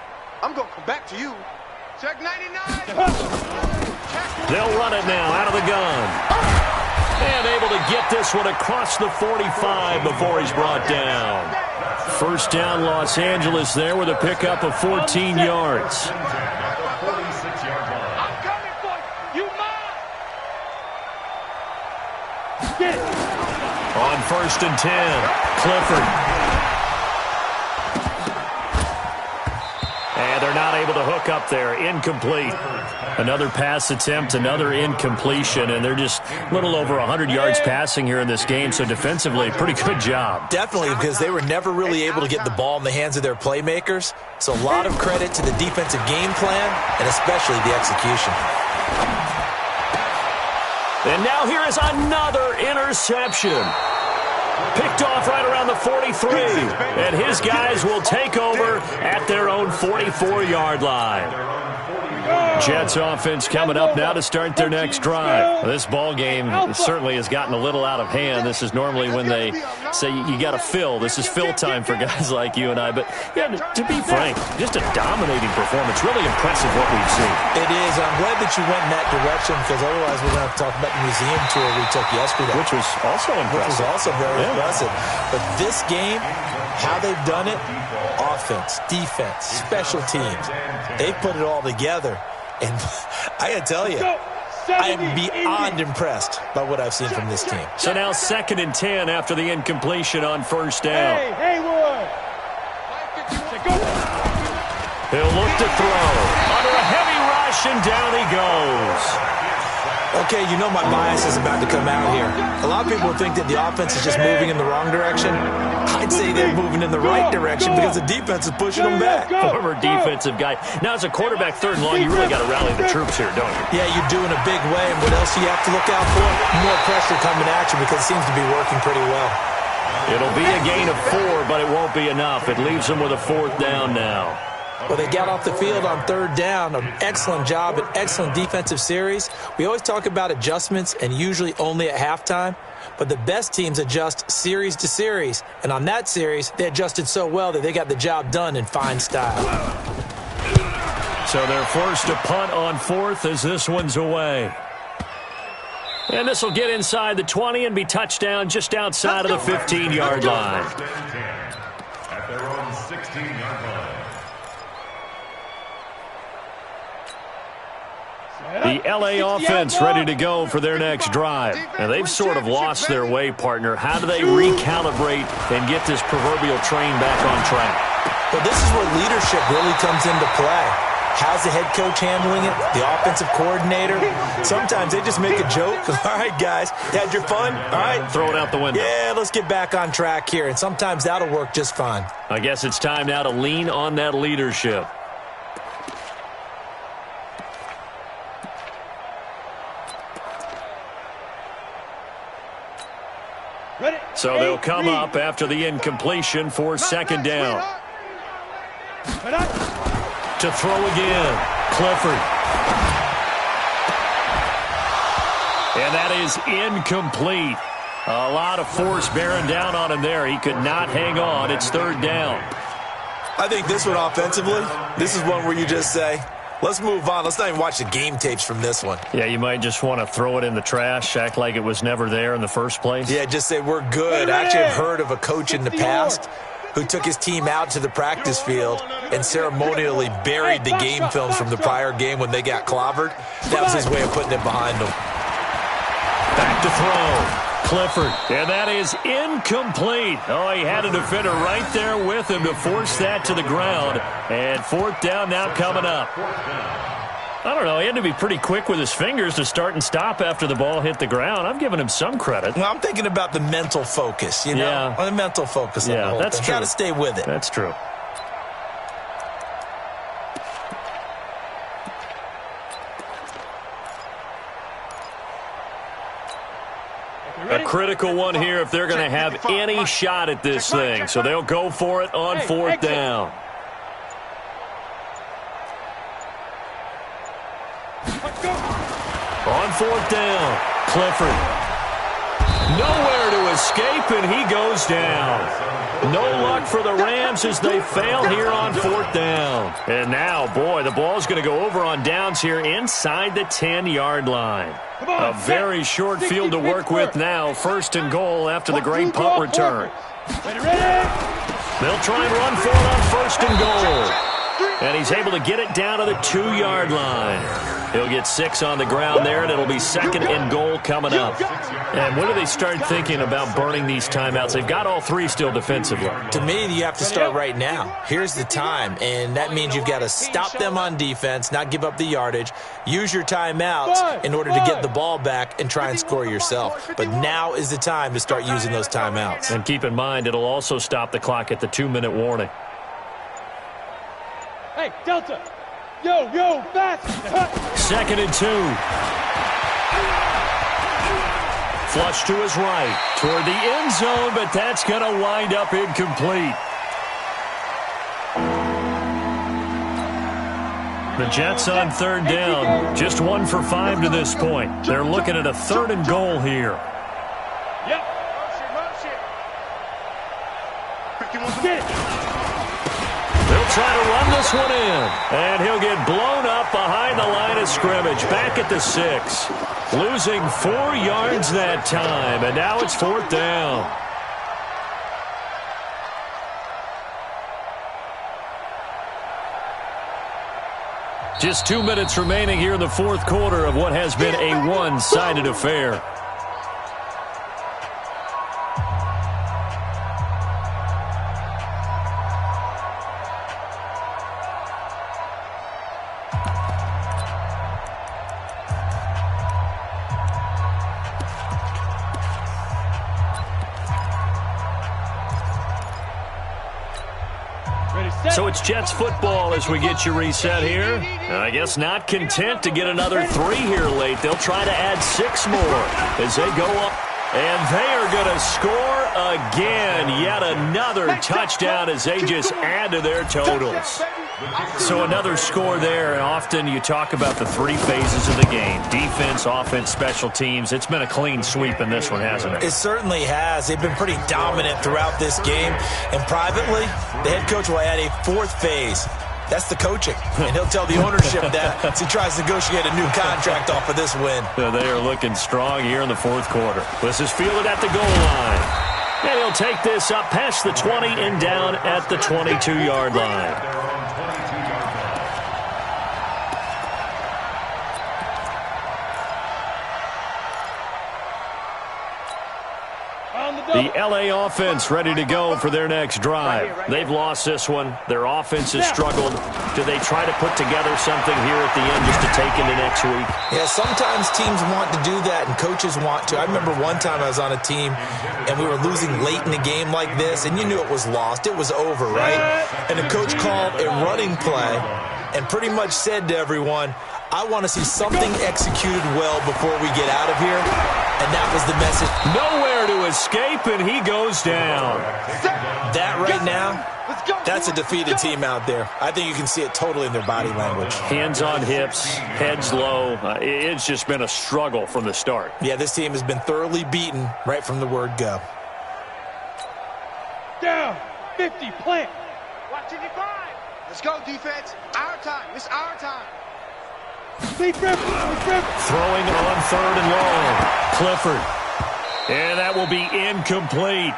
Speaker 2: I'm going to come back to you. Check 99.
Speaker 3: They'll run it now out of the gun. And able to get this one across the 45 before he's brought down. First down, Los Angeles there with a pickup of 14 yards.
Speaker 5: I'm coming for you. You mine. Get it.
Speaker 3: On first and 10, Clifford. And they're not able to hook up there. Incomplete. Another pass attempt, another incompletion, and they're just a little over 100 yards passing here in this game, so defensively, pretty good job.
Speaker 6: Definitely, because they were never really able to get the ball in the hands of their playmakers. So a lot of credit to the defensive game plan, and especially the execution.
Speaker 3: And now here is another interception. Picked off right around the 43. And his guys will take over at their own 44-yard line. Jets offense coming up now to start their next drive. This ball game certainly has gotten a little out of hand. This is normally when they say you got to fill. This is fill time for guys like you and I. But, yeah, to be frank, just a dominating performance. Really impressive what we've seen.
Speaker 6: It is. I'm glad that you went in that direction because otherwise we're going to have to talk about the museum tour we took yesterday.
Speaker 3: Which was also impressive.
Speaker 6: Which was also very impressive. But this game, how they've done it, offense, defense, special teams, they've put it all together. And I got to tell you, I am beyond impressed by what I've seen from this team.
Speaker 3: So now second and 10 after the incompletion on first down.
Speaker 5: Hey, Haywood.
Speaker 3: He'll look to throw. Under a heavy rush, and down he goes.
Speaker 6: Okay, you know my bias is about to come out here. A lot of people think that the offense is just moving in the wrong direction. I'd say they're moving in the right direction because the defense is pushing them back.
Speaker 3: Former defensive guy. Now, as a quarterback, third and long, you really got to rally the troops here, don't you?
Speaker 6: Yeah, you do in a big way. And what else do you have to look out for? More pressure coming at you because it seems to be working pretty well.
Speaker 3: It'll be a gain of 4, but it won't be enough. It leaves them with a fourth down now.
Speaker 6: Well, they got off the field on third down. An excellent job, an excellent defensive series. We always talk about adjustments and usually only at halftime. But the best teams adjust series to series. And on that series, they adjusted so well that they got the job done in fine style.
Speaker 3: So they're forced to punt on fourth as this one's away. And this will get inside the 20 and be touchdown just outside of the 15-yard line.
Speaker 4: At their own 16-yard line.
Speaker 3: The LA offense ready to go for their next drive. And they've sort of lost their way, partner. How do they recalibrate and get this proverbial train back on track?
Speaker 6: Well, this is where leadership really comes into play. How's the head coach handling it? The offensive coordinator? Sometimes they just make a joke. All right, guys, had your fun? All right.
Speaker 3: Throw it out the window.
Speaker 6: Yeah, let's get back on track here, and sometimes that'll work just fine.
Speaker 3: I guess it's time now to lean on that leadership.
Speaker 5: Ready?
Speaker 3: So they'll come up after the incompletion for second down. To throw again, Clifford. And that is incomplete. A lot of force bearing down on him there. He could not hang on. It's third down.
Speaker 6: I think this one offensively, this is one where you just say, let's move on. Let's not even watch the game tapes from this one.
Speaker 3: Yeah, you might just want to throw it in the trash, act like it was never there in the first place.
Speaker 6: Yeah, just say we're good. I actually have heard of a coach in the past who took his team out to the practice field and ceremonially buried the game films from the prior game when they got clobbered. That was his way of putting it behind them.
Speaker 3: Back to throw. Clifford, and that is incomplete. Oh, he had a defender right there with him to force that to the ground. And fourth down now coming up. I don't know. He had to be pretty quick with his fingers to start and stop after the ball hit the ground. I'm giving him some credit.
Speaker 6: Well, I'm thinking about the mental focus, you know?
Speaker 3: Yeah.
Speaker 6: The mental focus on the whole
Speaker 3: that's
Speaker 6: thing.
Speaker 3: true.
Speaker 6: Got to stay with it.
Speaker 3: That's true. A critical one here if they're going to have any shot at this thing. So they'll go for it on fourth down. On fourth down, Clifford. Nowhere to escape, and he goes down. No luck for the Rams as they fail here on fourth down. And now, boy, the ball's going to go over on downs here inside the 10-yard line. A very short field to work with now. First and goal after the great punt return. They'll try and run for it on first and goal. And he's able to get it down to the 2-yard line. He'll get 6 on the ground there, and it'll be second and goal coming up. And when do they start thinking about burning these timeouts? They've got all 3 still defensively.
Speaker 6: To me, you have to start right now. Here's the time, and that means you've got to stop them on defense, not give up the yardage, use your timeouts in order to get the ball back and try and score yourself. But now is the time to start using those timeouts.
Speaker 3: And keep in mind, it'll also stop the clock at the 2-minute warning.
Speaker 5: Hey, Delta. Yo, fast.
Speaker 3: Second and 2. Flush to his right toward the end zone, but that's going to wind up incomplete. The Jets on third down, just 1 for 5 to this point. They're looking at a third and goal here.
Speaker 5: Yep. Get it.
Speaker 3: They'll try to run this one in, and he'll get blown up behind the line of scrimmage, back at the 6. Losing 4 yards that time, and now it's fourth down. Just 2 minutes remaining here in the fourth quarter of what has been a one-sided affair. So it's Jets football as we get you reset here. And I guess not content to get another 3 here late. They'll try to add 6 more as they go up. And they are going to score again. Yet another touchdown as they just add to their totals. So another score there. And often you talk about the 3 phases of the game. Defense, offense, special teams. It's been a clean sweep in this one, hasn't it?
Speaker 6: It certainly has. They've been pretty dominant throughout this game. And privately, the head coach will add a 4th phase. That's the coaching. And he'll tell the ownership that as he tries to negotiate a new contract off of this win.
Speaker 3: They are looking strong here in the fourth quarter. This is fielded at the goal line. And he'll take this up past the 20 and down at the 22-yard line. The LA offense ready to go for their next drive. They've lost this one. Their offense has struggled. Do they try to put together something here at the end just to take into next week?
Speaker 6: Yeah, sometimes teams want to do that and coaches want to. I remember one time I was on a team and we were losing late in the game like this, and you knew it was lost. It was over, right? And the coach called a running play and pretty much said to everyone, I want to see something executed well before we get out of here. And that was the message.
Speaker 3: Nowhere to escape, and he goes down.
Speaker 6: That right now, that's a defeated team out there. I think you can see it totally in their body language.
Speaker 3: Hands on hips, heads low. It's just been a struggle from the start.
Speaker 6: Yeah, this team has been thoroughly beaten right from the word go.
Speaker 5: Down, 50, plant.
Speaker 2: Watch it, 5. Let's go, defense. Our time. It's our time.
Speaker 5: Big rip.
Speaker 3: Throwing on 3rd and long. Clifford. And that will be incomplete.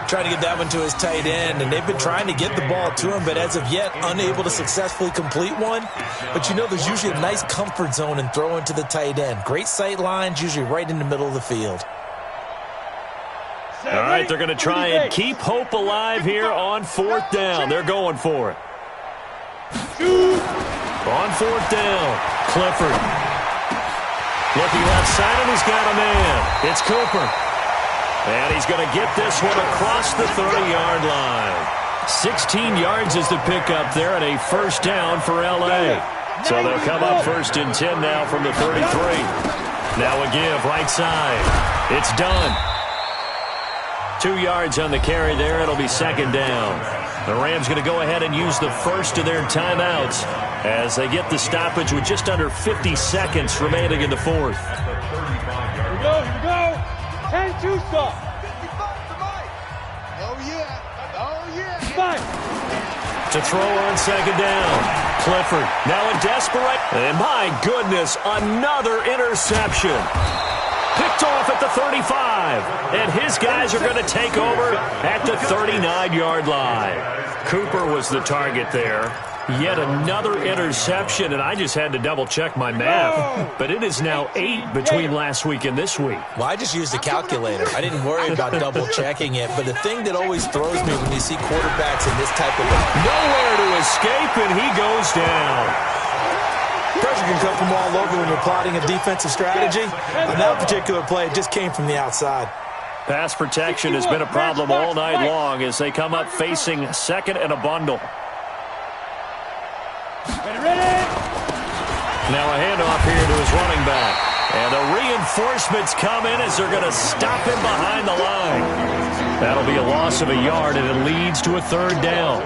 Speaker 6: Trying to get that one to his tight end, and they've been trying to get the ball to him, but as of yet, unable to successfully complete one. But you know there's usually a nice comfort zone in throwing to the tight end. Great sight lines, usually right in the middle of the field.
Speaker 3: All right, they're going to try and keep hope alive here on 4th down. They're going for it. On 4th down, Clifford. Looking left side, and he's got a man. It's Cooper. And he's going to get this one across the 30-yard line. 16 yards is the pickup there, and a 1st down for L.A. So they'll come up 1st and 10 now from the 33. Now a give, right side. It's done. 2 yards on the carry there. It'll be 2nd down. The Rams going to go ahead and use the first of their timeouts as they get the stoppage with just under 50 seconds remaining in the 4th.
Speaker 5: Here we go. 10-2 stop.
Speaker 2: 55 to Mike. Oh, yeah.
Speaker 5: 5.
Speaker 3: To throw on 2nd down. Clifford now in desperate. And my goodness, another interception. Picked off at the 35. And his guys are going to take over at the 39-yard line. Cooper was the target there. Yet another interception, and I just had to double-check my math. But it is now 8 between last week and this week.
Speaker 6: Well, I just used a calculator. I didn't worry about double-checking it. But the thing that always throws me when you see quarterbacks in this type of
Speaker 3: nowhere to escape, and he goes down.
Speaker 6: Pressure can come from all over when you're plotting a defensive strategy. On that particular play, it just came from the outside.
Speaker 3: Pass protection has been a problem all night long as they come up facing 2nd and a bundle.
Speaker 5: Ready.
Speaker 3: Now a handoff here to his running back. And the reinforcements come in as they're going to stop him behind the line. That'll be a loss of a yard, and it leads to a 3rd down.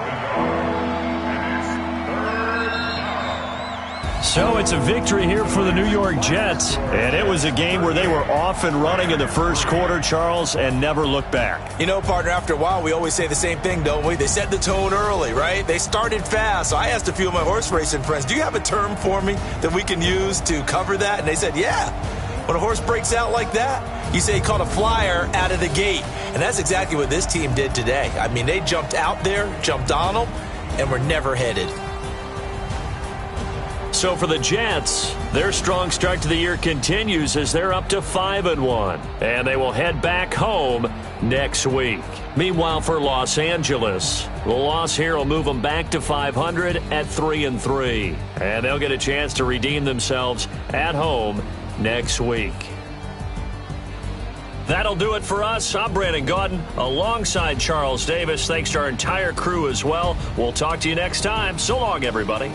Speaker 3: So it's a victory here for the New York Jets. And it was a game where they were off and running in the 1st quarter, Charles, and never looked back.
Speaker 6: You know, partner, after a while, we always say the same thing, don't we? They set the tone early, right? They started fast. So I asked a few of my horse racing friends, do you have a term for me that we can use to cover that? And they said, yeah. When a horse breaks out like that, you say he caught a flyer out of the gate. And that's exactly what this team did today. I mean, they jumped out there, jumped on them, and were never headed.
Speaker 3: So for the Jets, their strong start to the year continues as they're up to 5-1. And they will head back home next week. Meanwhile, for Los Angeles, the loss here will move them back to 500 at 3-3. And they'll get a chance to redeem themselves at home next week. That'll do it for us. I'm Brandon Gaudin alongside Charles Davis. Thanks to our entire crew as well. We'll talk to you next time. So long, everybody.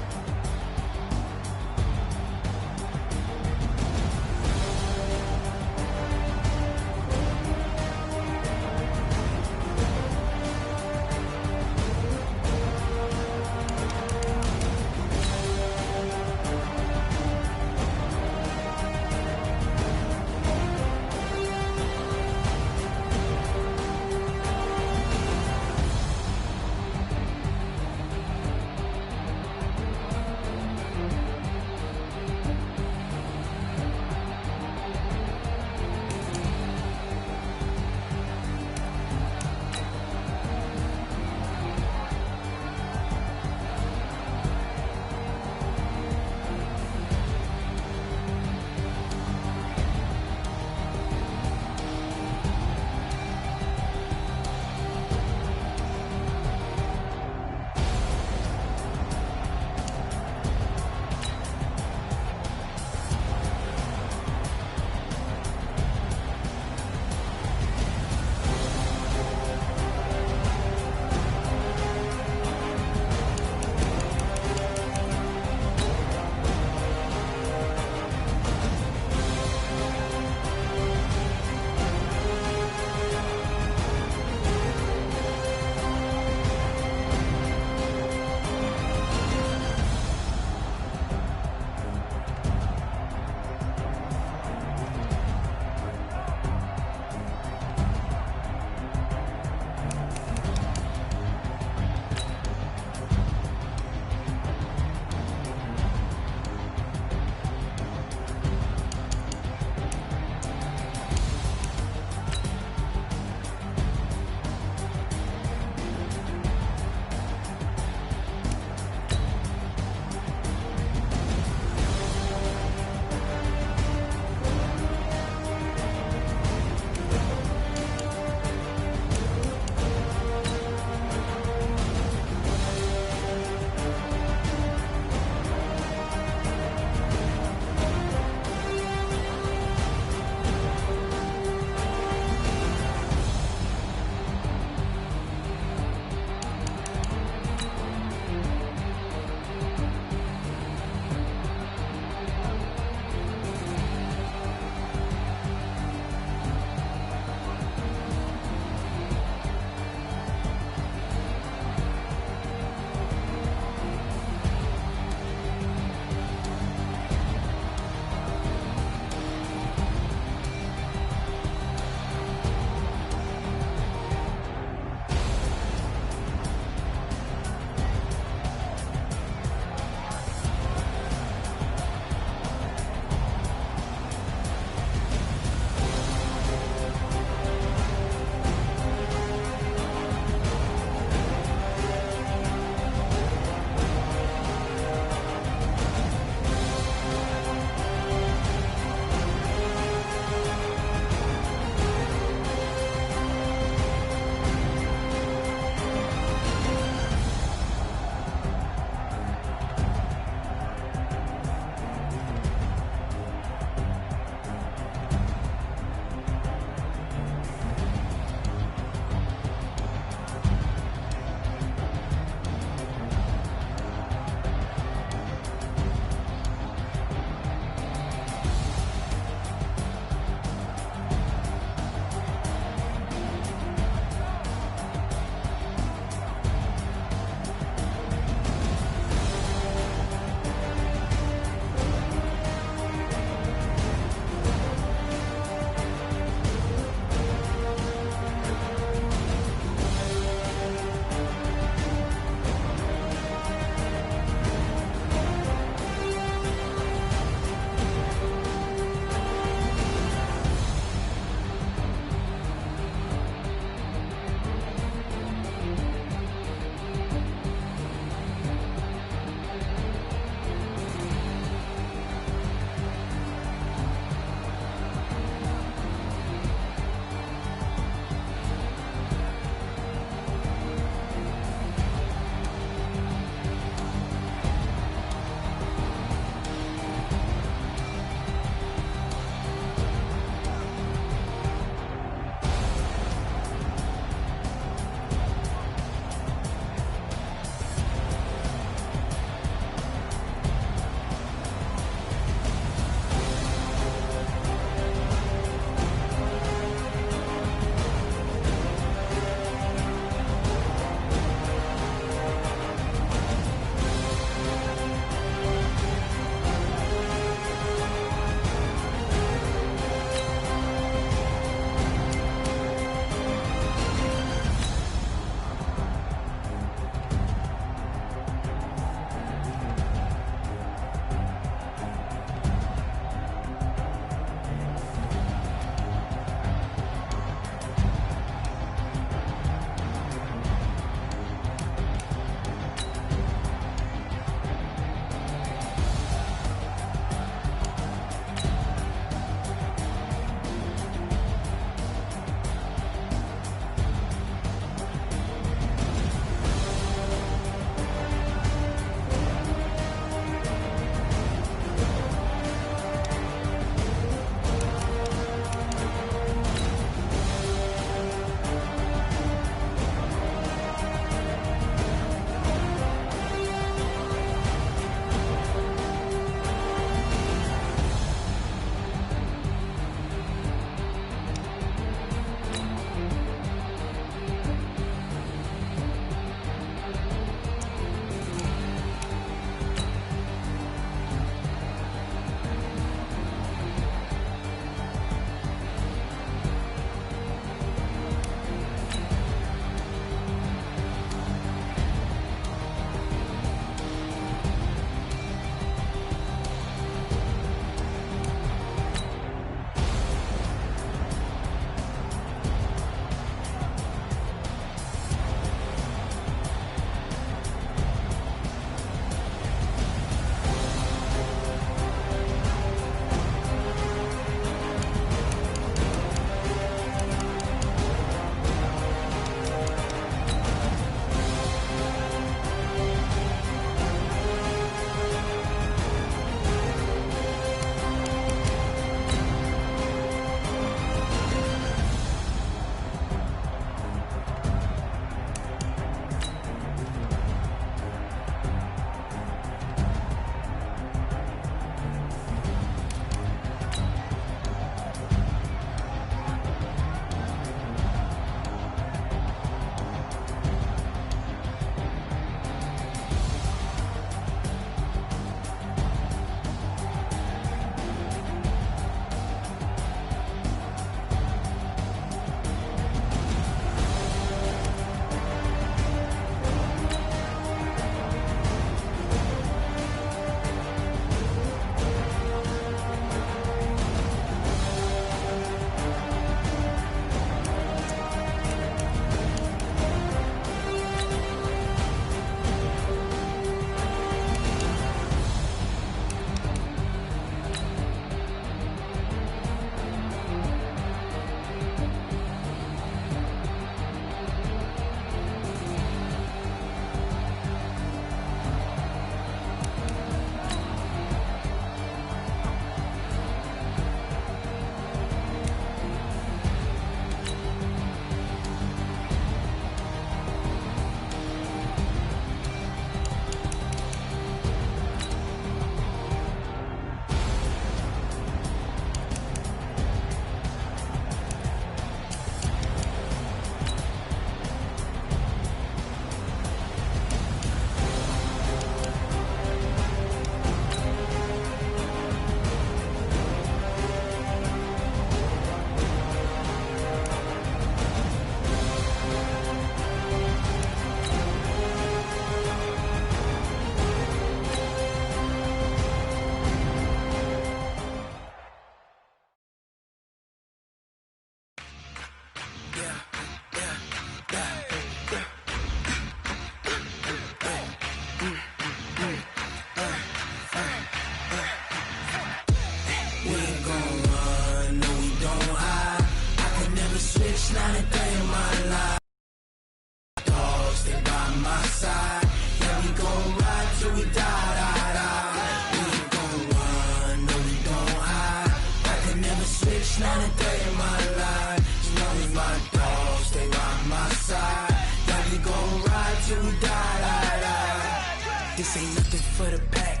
Speaker 7: This ain't nothing for the pack.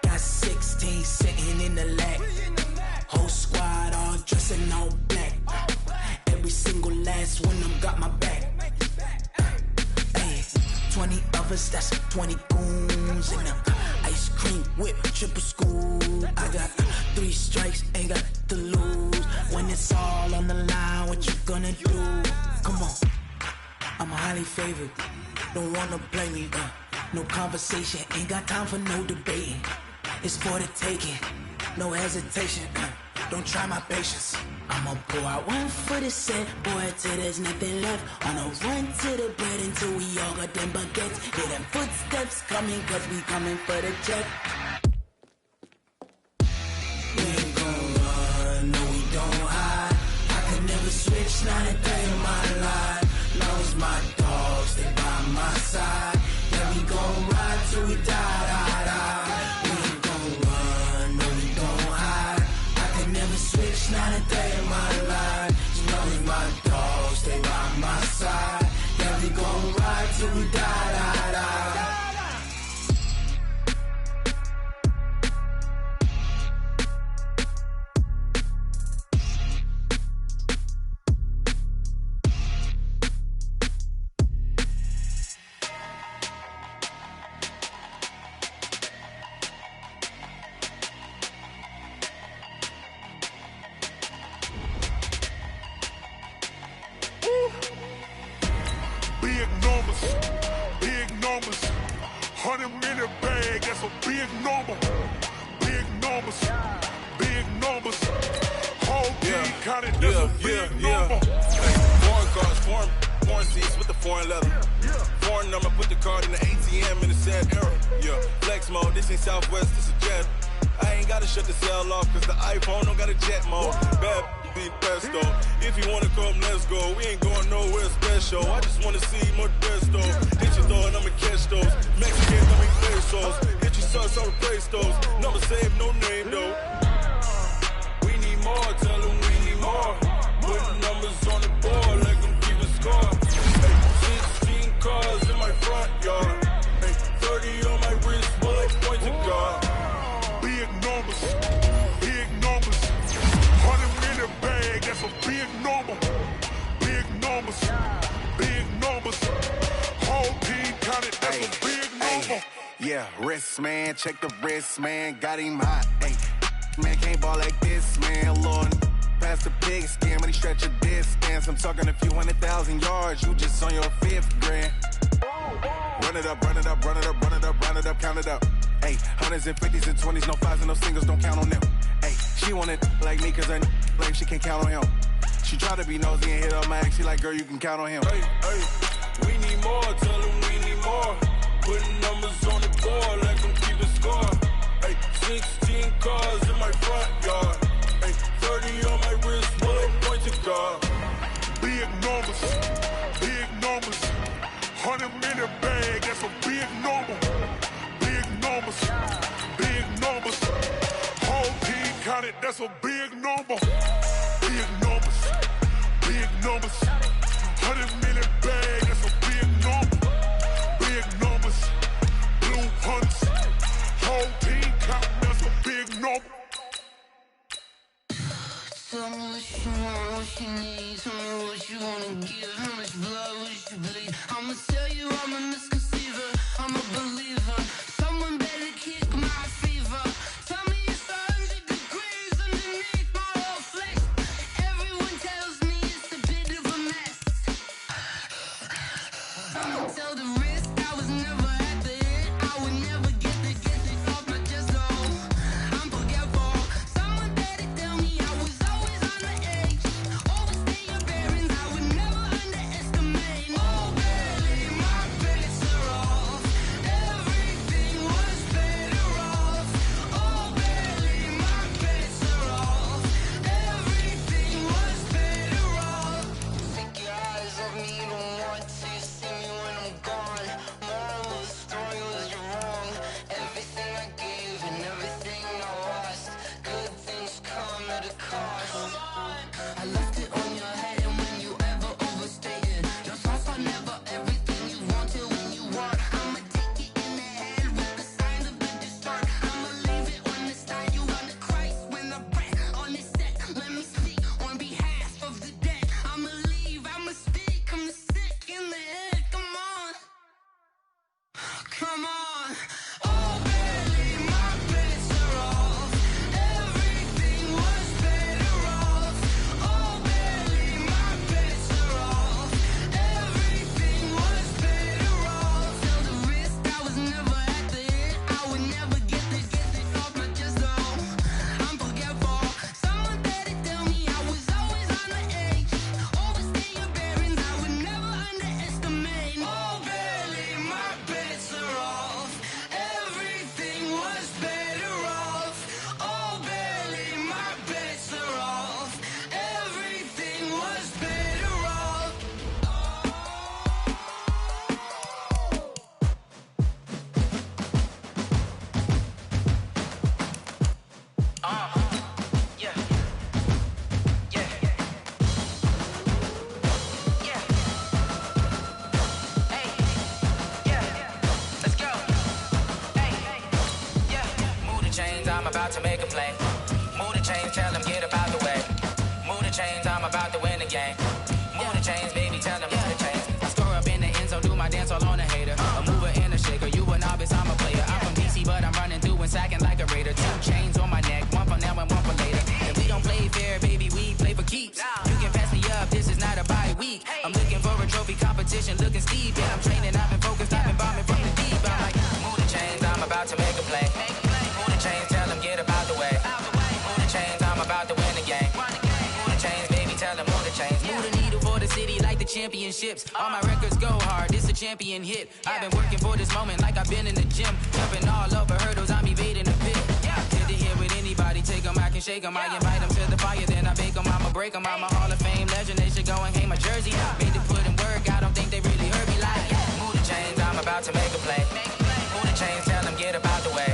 Speaker 7: Got 16 sitting in the lap. Whole squad all dressed in all black. Every single last one of them got my back. Hey, 20 of us, that's 20 goons in them. Ice cream whip, triple school. I got 3 strikes, ain't got to lose. When it's all on the line, what you gonna do? Come on, I'm highly favored. Don't wanna blame me, no conversation, ain't got time for no debating. It's for the taking, no hesitation, don't try my patience. I'ma pull out one for the set, boy, till there's nothing left. On a run to the bed until we all got them baguettes. Hear them footsteps coming, cause we coming for the check. We ain't gon' run, no we don't hide. I could never switch, not a day in my life. Lost my dogs, they by my side. Yeah, we gon' ride till we die. We ain't gon' run, no we don't hide. I could never switch, not a day in my life. Lost my dogs, they by my side. Yeah, we gon' ride till we die.
Speaker 8: Big numbers, 100 minute bag, that's a big number. Big numbers, whole team counted, that's a big number.
Speaker 9: Hey, foreign cars, foreign seats with the foreign leather. Foreign number, put the card in the ATM in the sad era. Yeah, flex mode, this ain't Southwest, this a jet. I ain't gotta shut the cell off, cause the iPhone don't got a jet mode. Bad be pesto. If you wanna come, let's go. We ain't going nowhere special. I just wanna see more pesto. Hit your throw and I'ma catch those. Mexican, let me pesos. Hit your sus, I'll replace those. Number save, no name though. We need more, tell them we need more. Putting numbers on the board, like them keep a score. Hey, 16 cars in my front yard. Hey, 30 on my wrist, bullet point to God.
Speaker 8: Big numbers, 100 minute bag, that's a big number. Big numbers, whole team counted, that's a big number.
Speaker 10: Yeah, wrist man, check the wrist man, got him hot. Ay, man can't ball like this, man. Lord, past the pig skin, but he stretch a distance. I'm talking a few 100,000 yards, you just on your 5th grand. Run it up, count it up. Ay, 100s and 50s and 20s, no 5s and no singles, don't count on them. Ay, she want it like me, cause her like she can't count on him. She try to be nosy and hit up my ex, she like, girl, you can count on him.
Speaker 9: Hey, we need more, tell them we need more. Putting numbers on the board, like them keep a score. Hey, 16 cars in my front yard. Hey, 30 on my wrist, bullet point to God.
Speaker 8: Big numbers, 100 minute bag, that's a big number. Big numbers, whole team counted, that's a big number. Big numbers, 100 minute bag, that's a big number. Big numbers, blue hunts, whole team counting, that's a big number.
Speaker 1: Tell me what you want, what you need. Tell me what you wanna give. How much blood would you bleed? I'ma tell you I'm a misconceiver. I'm a believer. Someone better kick my fever. Tell me it's 100 degrees underneath my whole flesh. Everyone tells me it's a bit of a mess.
Speaker 7: chains, I'm about to make a play. Move the chains, tell them get up out the way. Move the chains, I'm about to win the game. Move the chains, baby, tell them move the chains. I score up in the end zone, do my dance all on a hater. A mover and a shaker, you a novice, I'm a player. I'm from DC, but I'm running through and sacking like a raider. 2 chains on my neck, one for now and one for later. And we don't play fair, baby, we play for keeps. You can pass me up, this is not a bye week. I'm looking for a trophy competition, looking steep. And I'm training, I've been focused, I've been bombing from the deep. I'm like, move the chains, I'm about to make a play. Move the chains, tell them get up out the way. Move the chains, I'm about to win the game. Move the chains, baby, tell them move the chains. Move the needle for the city like the championships. All my records go hard, this a champion hit. I've been working for this moment like I've been in the gym. Jumping all over hurdles, I'm evading the pit. Did it here with anybody, take them, I can shake them. I invite them to the fire, then I bake them, I'ma break them. I'm a Hall of Fame legend, they should go and hang my jersey. Made to put in work, I don't think they really heard me like. Move the chains, I'm about to make a play. Move the chains, tell them get up out the way.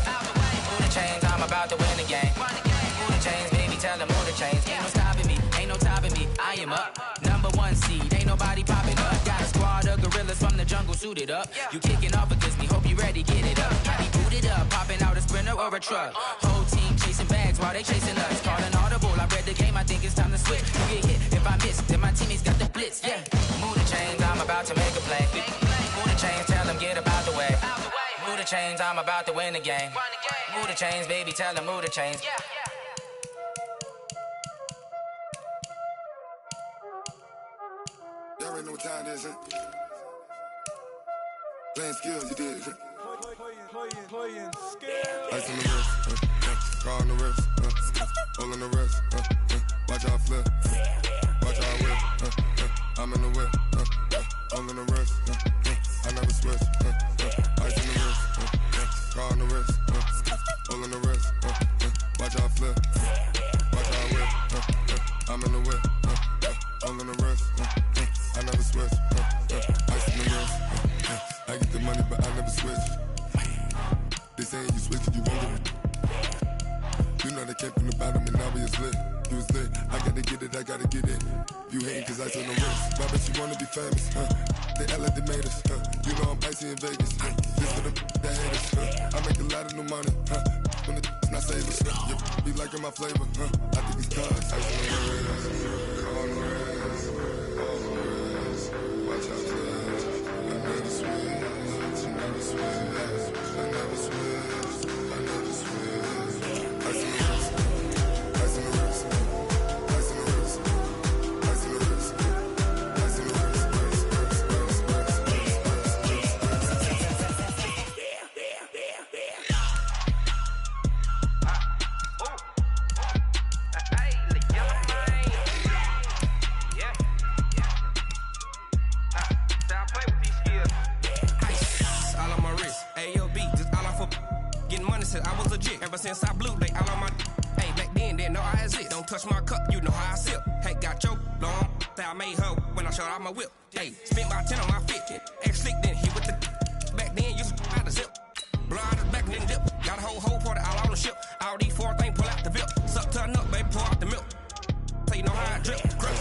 Speaker 7: Move the chains, I'm about to win the game. Move the chains, baby, tell them move the chains. Ain't no stopping me, ain't no topping me, I am up. Number 1 seed, ain't nobody popping up. Got a squad of gorillas from the jungle suited up. You kicking off against me, hope you ready, get it up. I be booted up, popping out a sprinter or a truck. Whole team chasing bags while they chasing us. Calling audible, I read the game, I think it's time to switch. You get hit, if I miss, then my teammates got the blitz, yeah. Move the chains, I'm about to make a play. Move the chains, tell them get up out the way. Move the chains, I'm about to win the game. Move the chains, baby, tell them move the chains.
Speaker 10: Y'all already know what time it is, huh? Playing skills, you did.
Speaker 8: Playing skills.
Speaker 10: Ice on the wrist, car on the wrist, hole in the wrist, watch out flip, watch out whip, I'm in the whip, hole in the wrist, I never switch, ice in the wrist, car on the wrist, hole in the wrist, watch out flip, watch out whip, I'm in the whip, hole in the wrist, I never switch, ice in the wrist, I get the money but I never switch. They saying you switch, you won't get it. You know they came from the bottom and now we is lit. You was lit, I gotta get it, I gotta get it. You hating cause ice on the wrist. Why bet you wanna be famous, They act like they made us, You know I'm icy in Vegas, This for them that hate us, I make a lot of new money, When it's not savers, You be liking my flavor, I think it's cause ice on the wrist, on the wrist, on the wrist. Watch out for that, I never switch, I never switch. I never switch, I never switch. Ice in the wrist, ice in the wrist, ice in the wrist, ice in the wrist, ice in the
Speaker 11: I was legit ever since I blew. They all on my. Hey, back then, didn't know I had it. Don't touch my cup, you know how I sip. Hey, got your long. Say I made her when I showed out my whip. Hey, spent about 10 on my fit. Ex slick, then hit with the. Back then, used to out the zip. Blow out his back, then dip. Got a whole party all on the ship. All these 4 things pull out the VIP. Suck, turn up, baby, pour out the milk. So you know how I drip. Crush.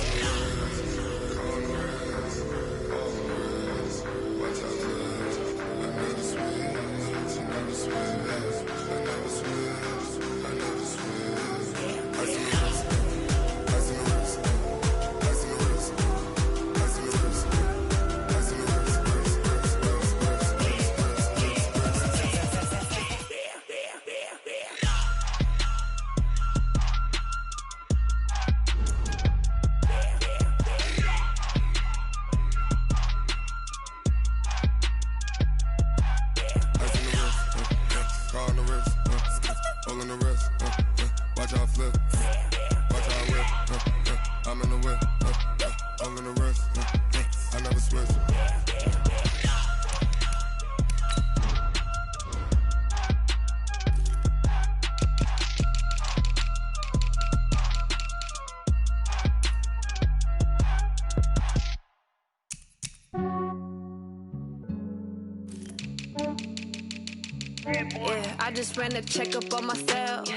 Speaker 12: Yeah, I just ran a checkup on myself.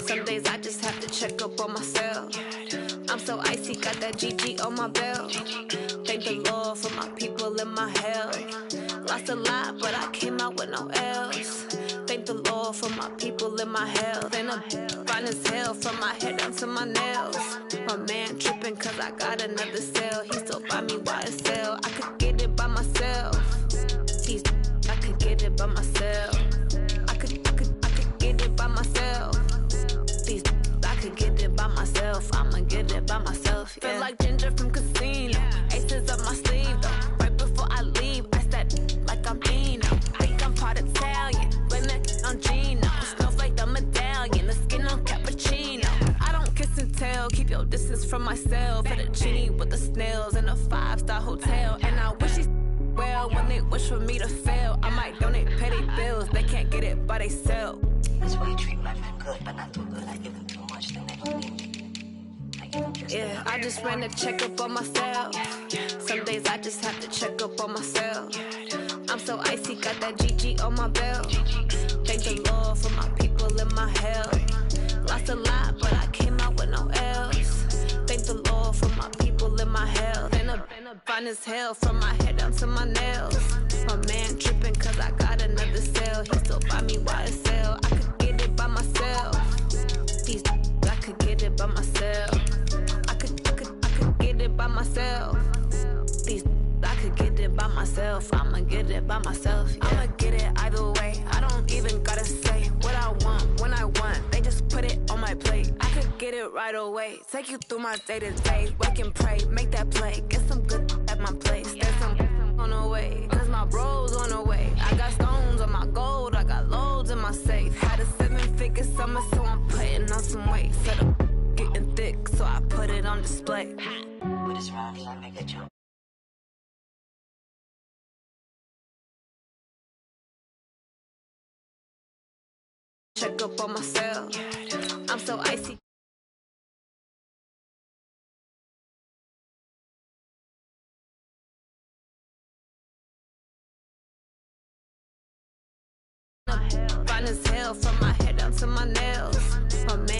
Speaker 12: Some days I just have to check up on myself. I'm so icy, got that GG on my belt. Thank the Lord for my people in my health. Lost a lot, but I came out with no else. Thank the Lord for my people in my health. And I'm fine as hell from my head down to my nails. My man tripping cause I got another cell. He still buy me YSL. I could get it by myself. I could get it by myself. I could get it by myself. I could get it by myself. I'ma get it by myself. Yeah. Feel like Ginger from Casino. Aces up my sleeve though. Right before I leave, I said like I'm Dino. Think I'm part Italian. Blame that on Gino. Snowflake the medallion. The skin on cappuccino. I don't kiss and tell. Keep your distance from myself. Fettuccine with the snails in a 5-star hotel. And I wish he's well when they wish for me to fail. I might donate petty bills. They can't get it by they self.
Speaker 13: That's why you treat my friend good, but not too good. I give them too much, then they don't need me.
Speaker 12: Yeah, I just ran a checkup on myself. Some days I just have to check up on myself. I'm so icy, got that GG on my belt. Thank the Lord for my people in my health. Lost a lot, but I came out with no L's. Thank the Lord for my people in my health. And I'm fine as hell from my head down to my nails. My man tripping cause I got another cell. He still buy me YSL. I could get it by myself. I could get it by myself. I could get it by myself. I could get it by myself. I'ma get it by myself. Yeah. I'ma get it either way. I don't even gotta say what I want when I want. They just put it on my plate. I could get it right away. Take you through my day to day. Wake and pray, make that play. Get some good at my place. There's some on the way. Cause my bro's on the way. I got stones on my gold. I got loads in my safe. Had a 7-figure summer, so I'm putting on some weight. Set up getting thick, so I put it on display.
Speaker 13: With this round, I make a jump.
Speaker 12: Check up on myself. I'm so icy. Fine as hell from my head down to my nails. My man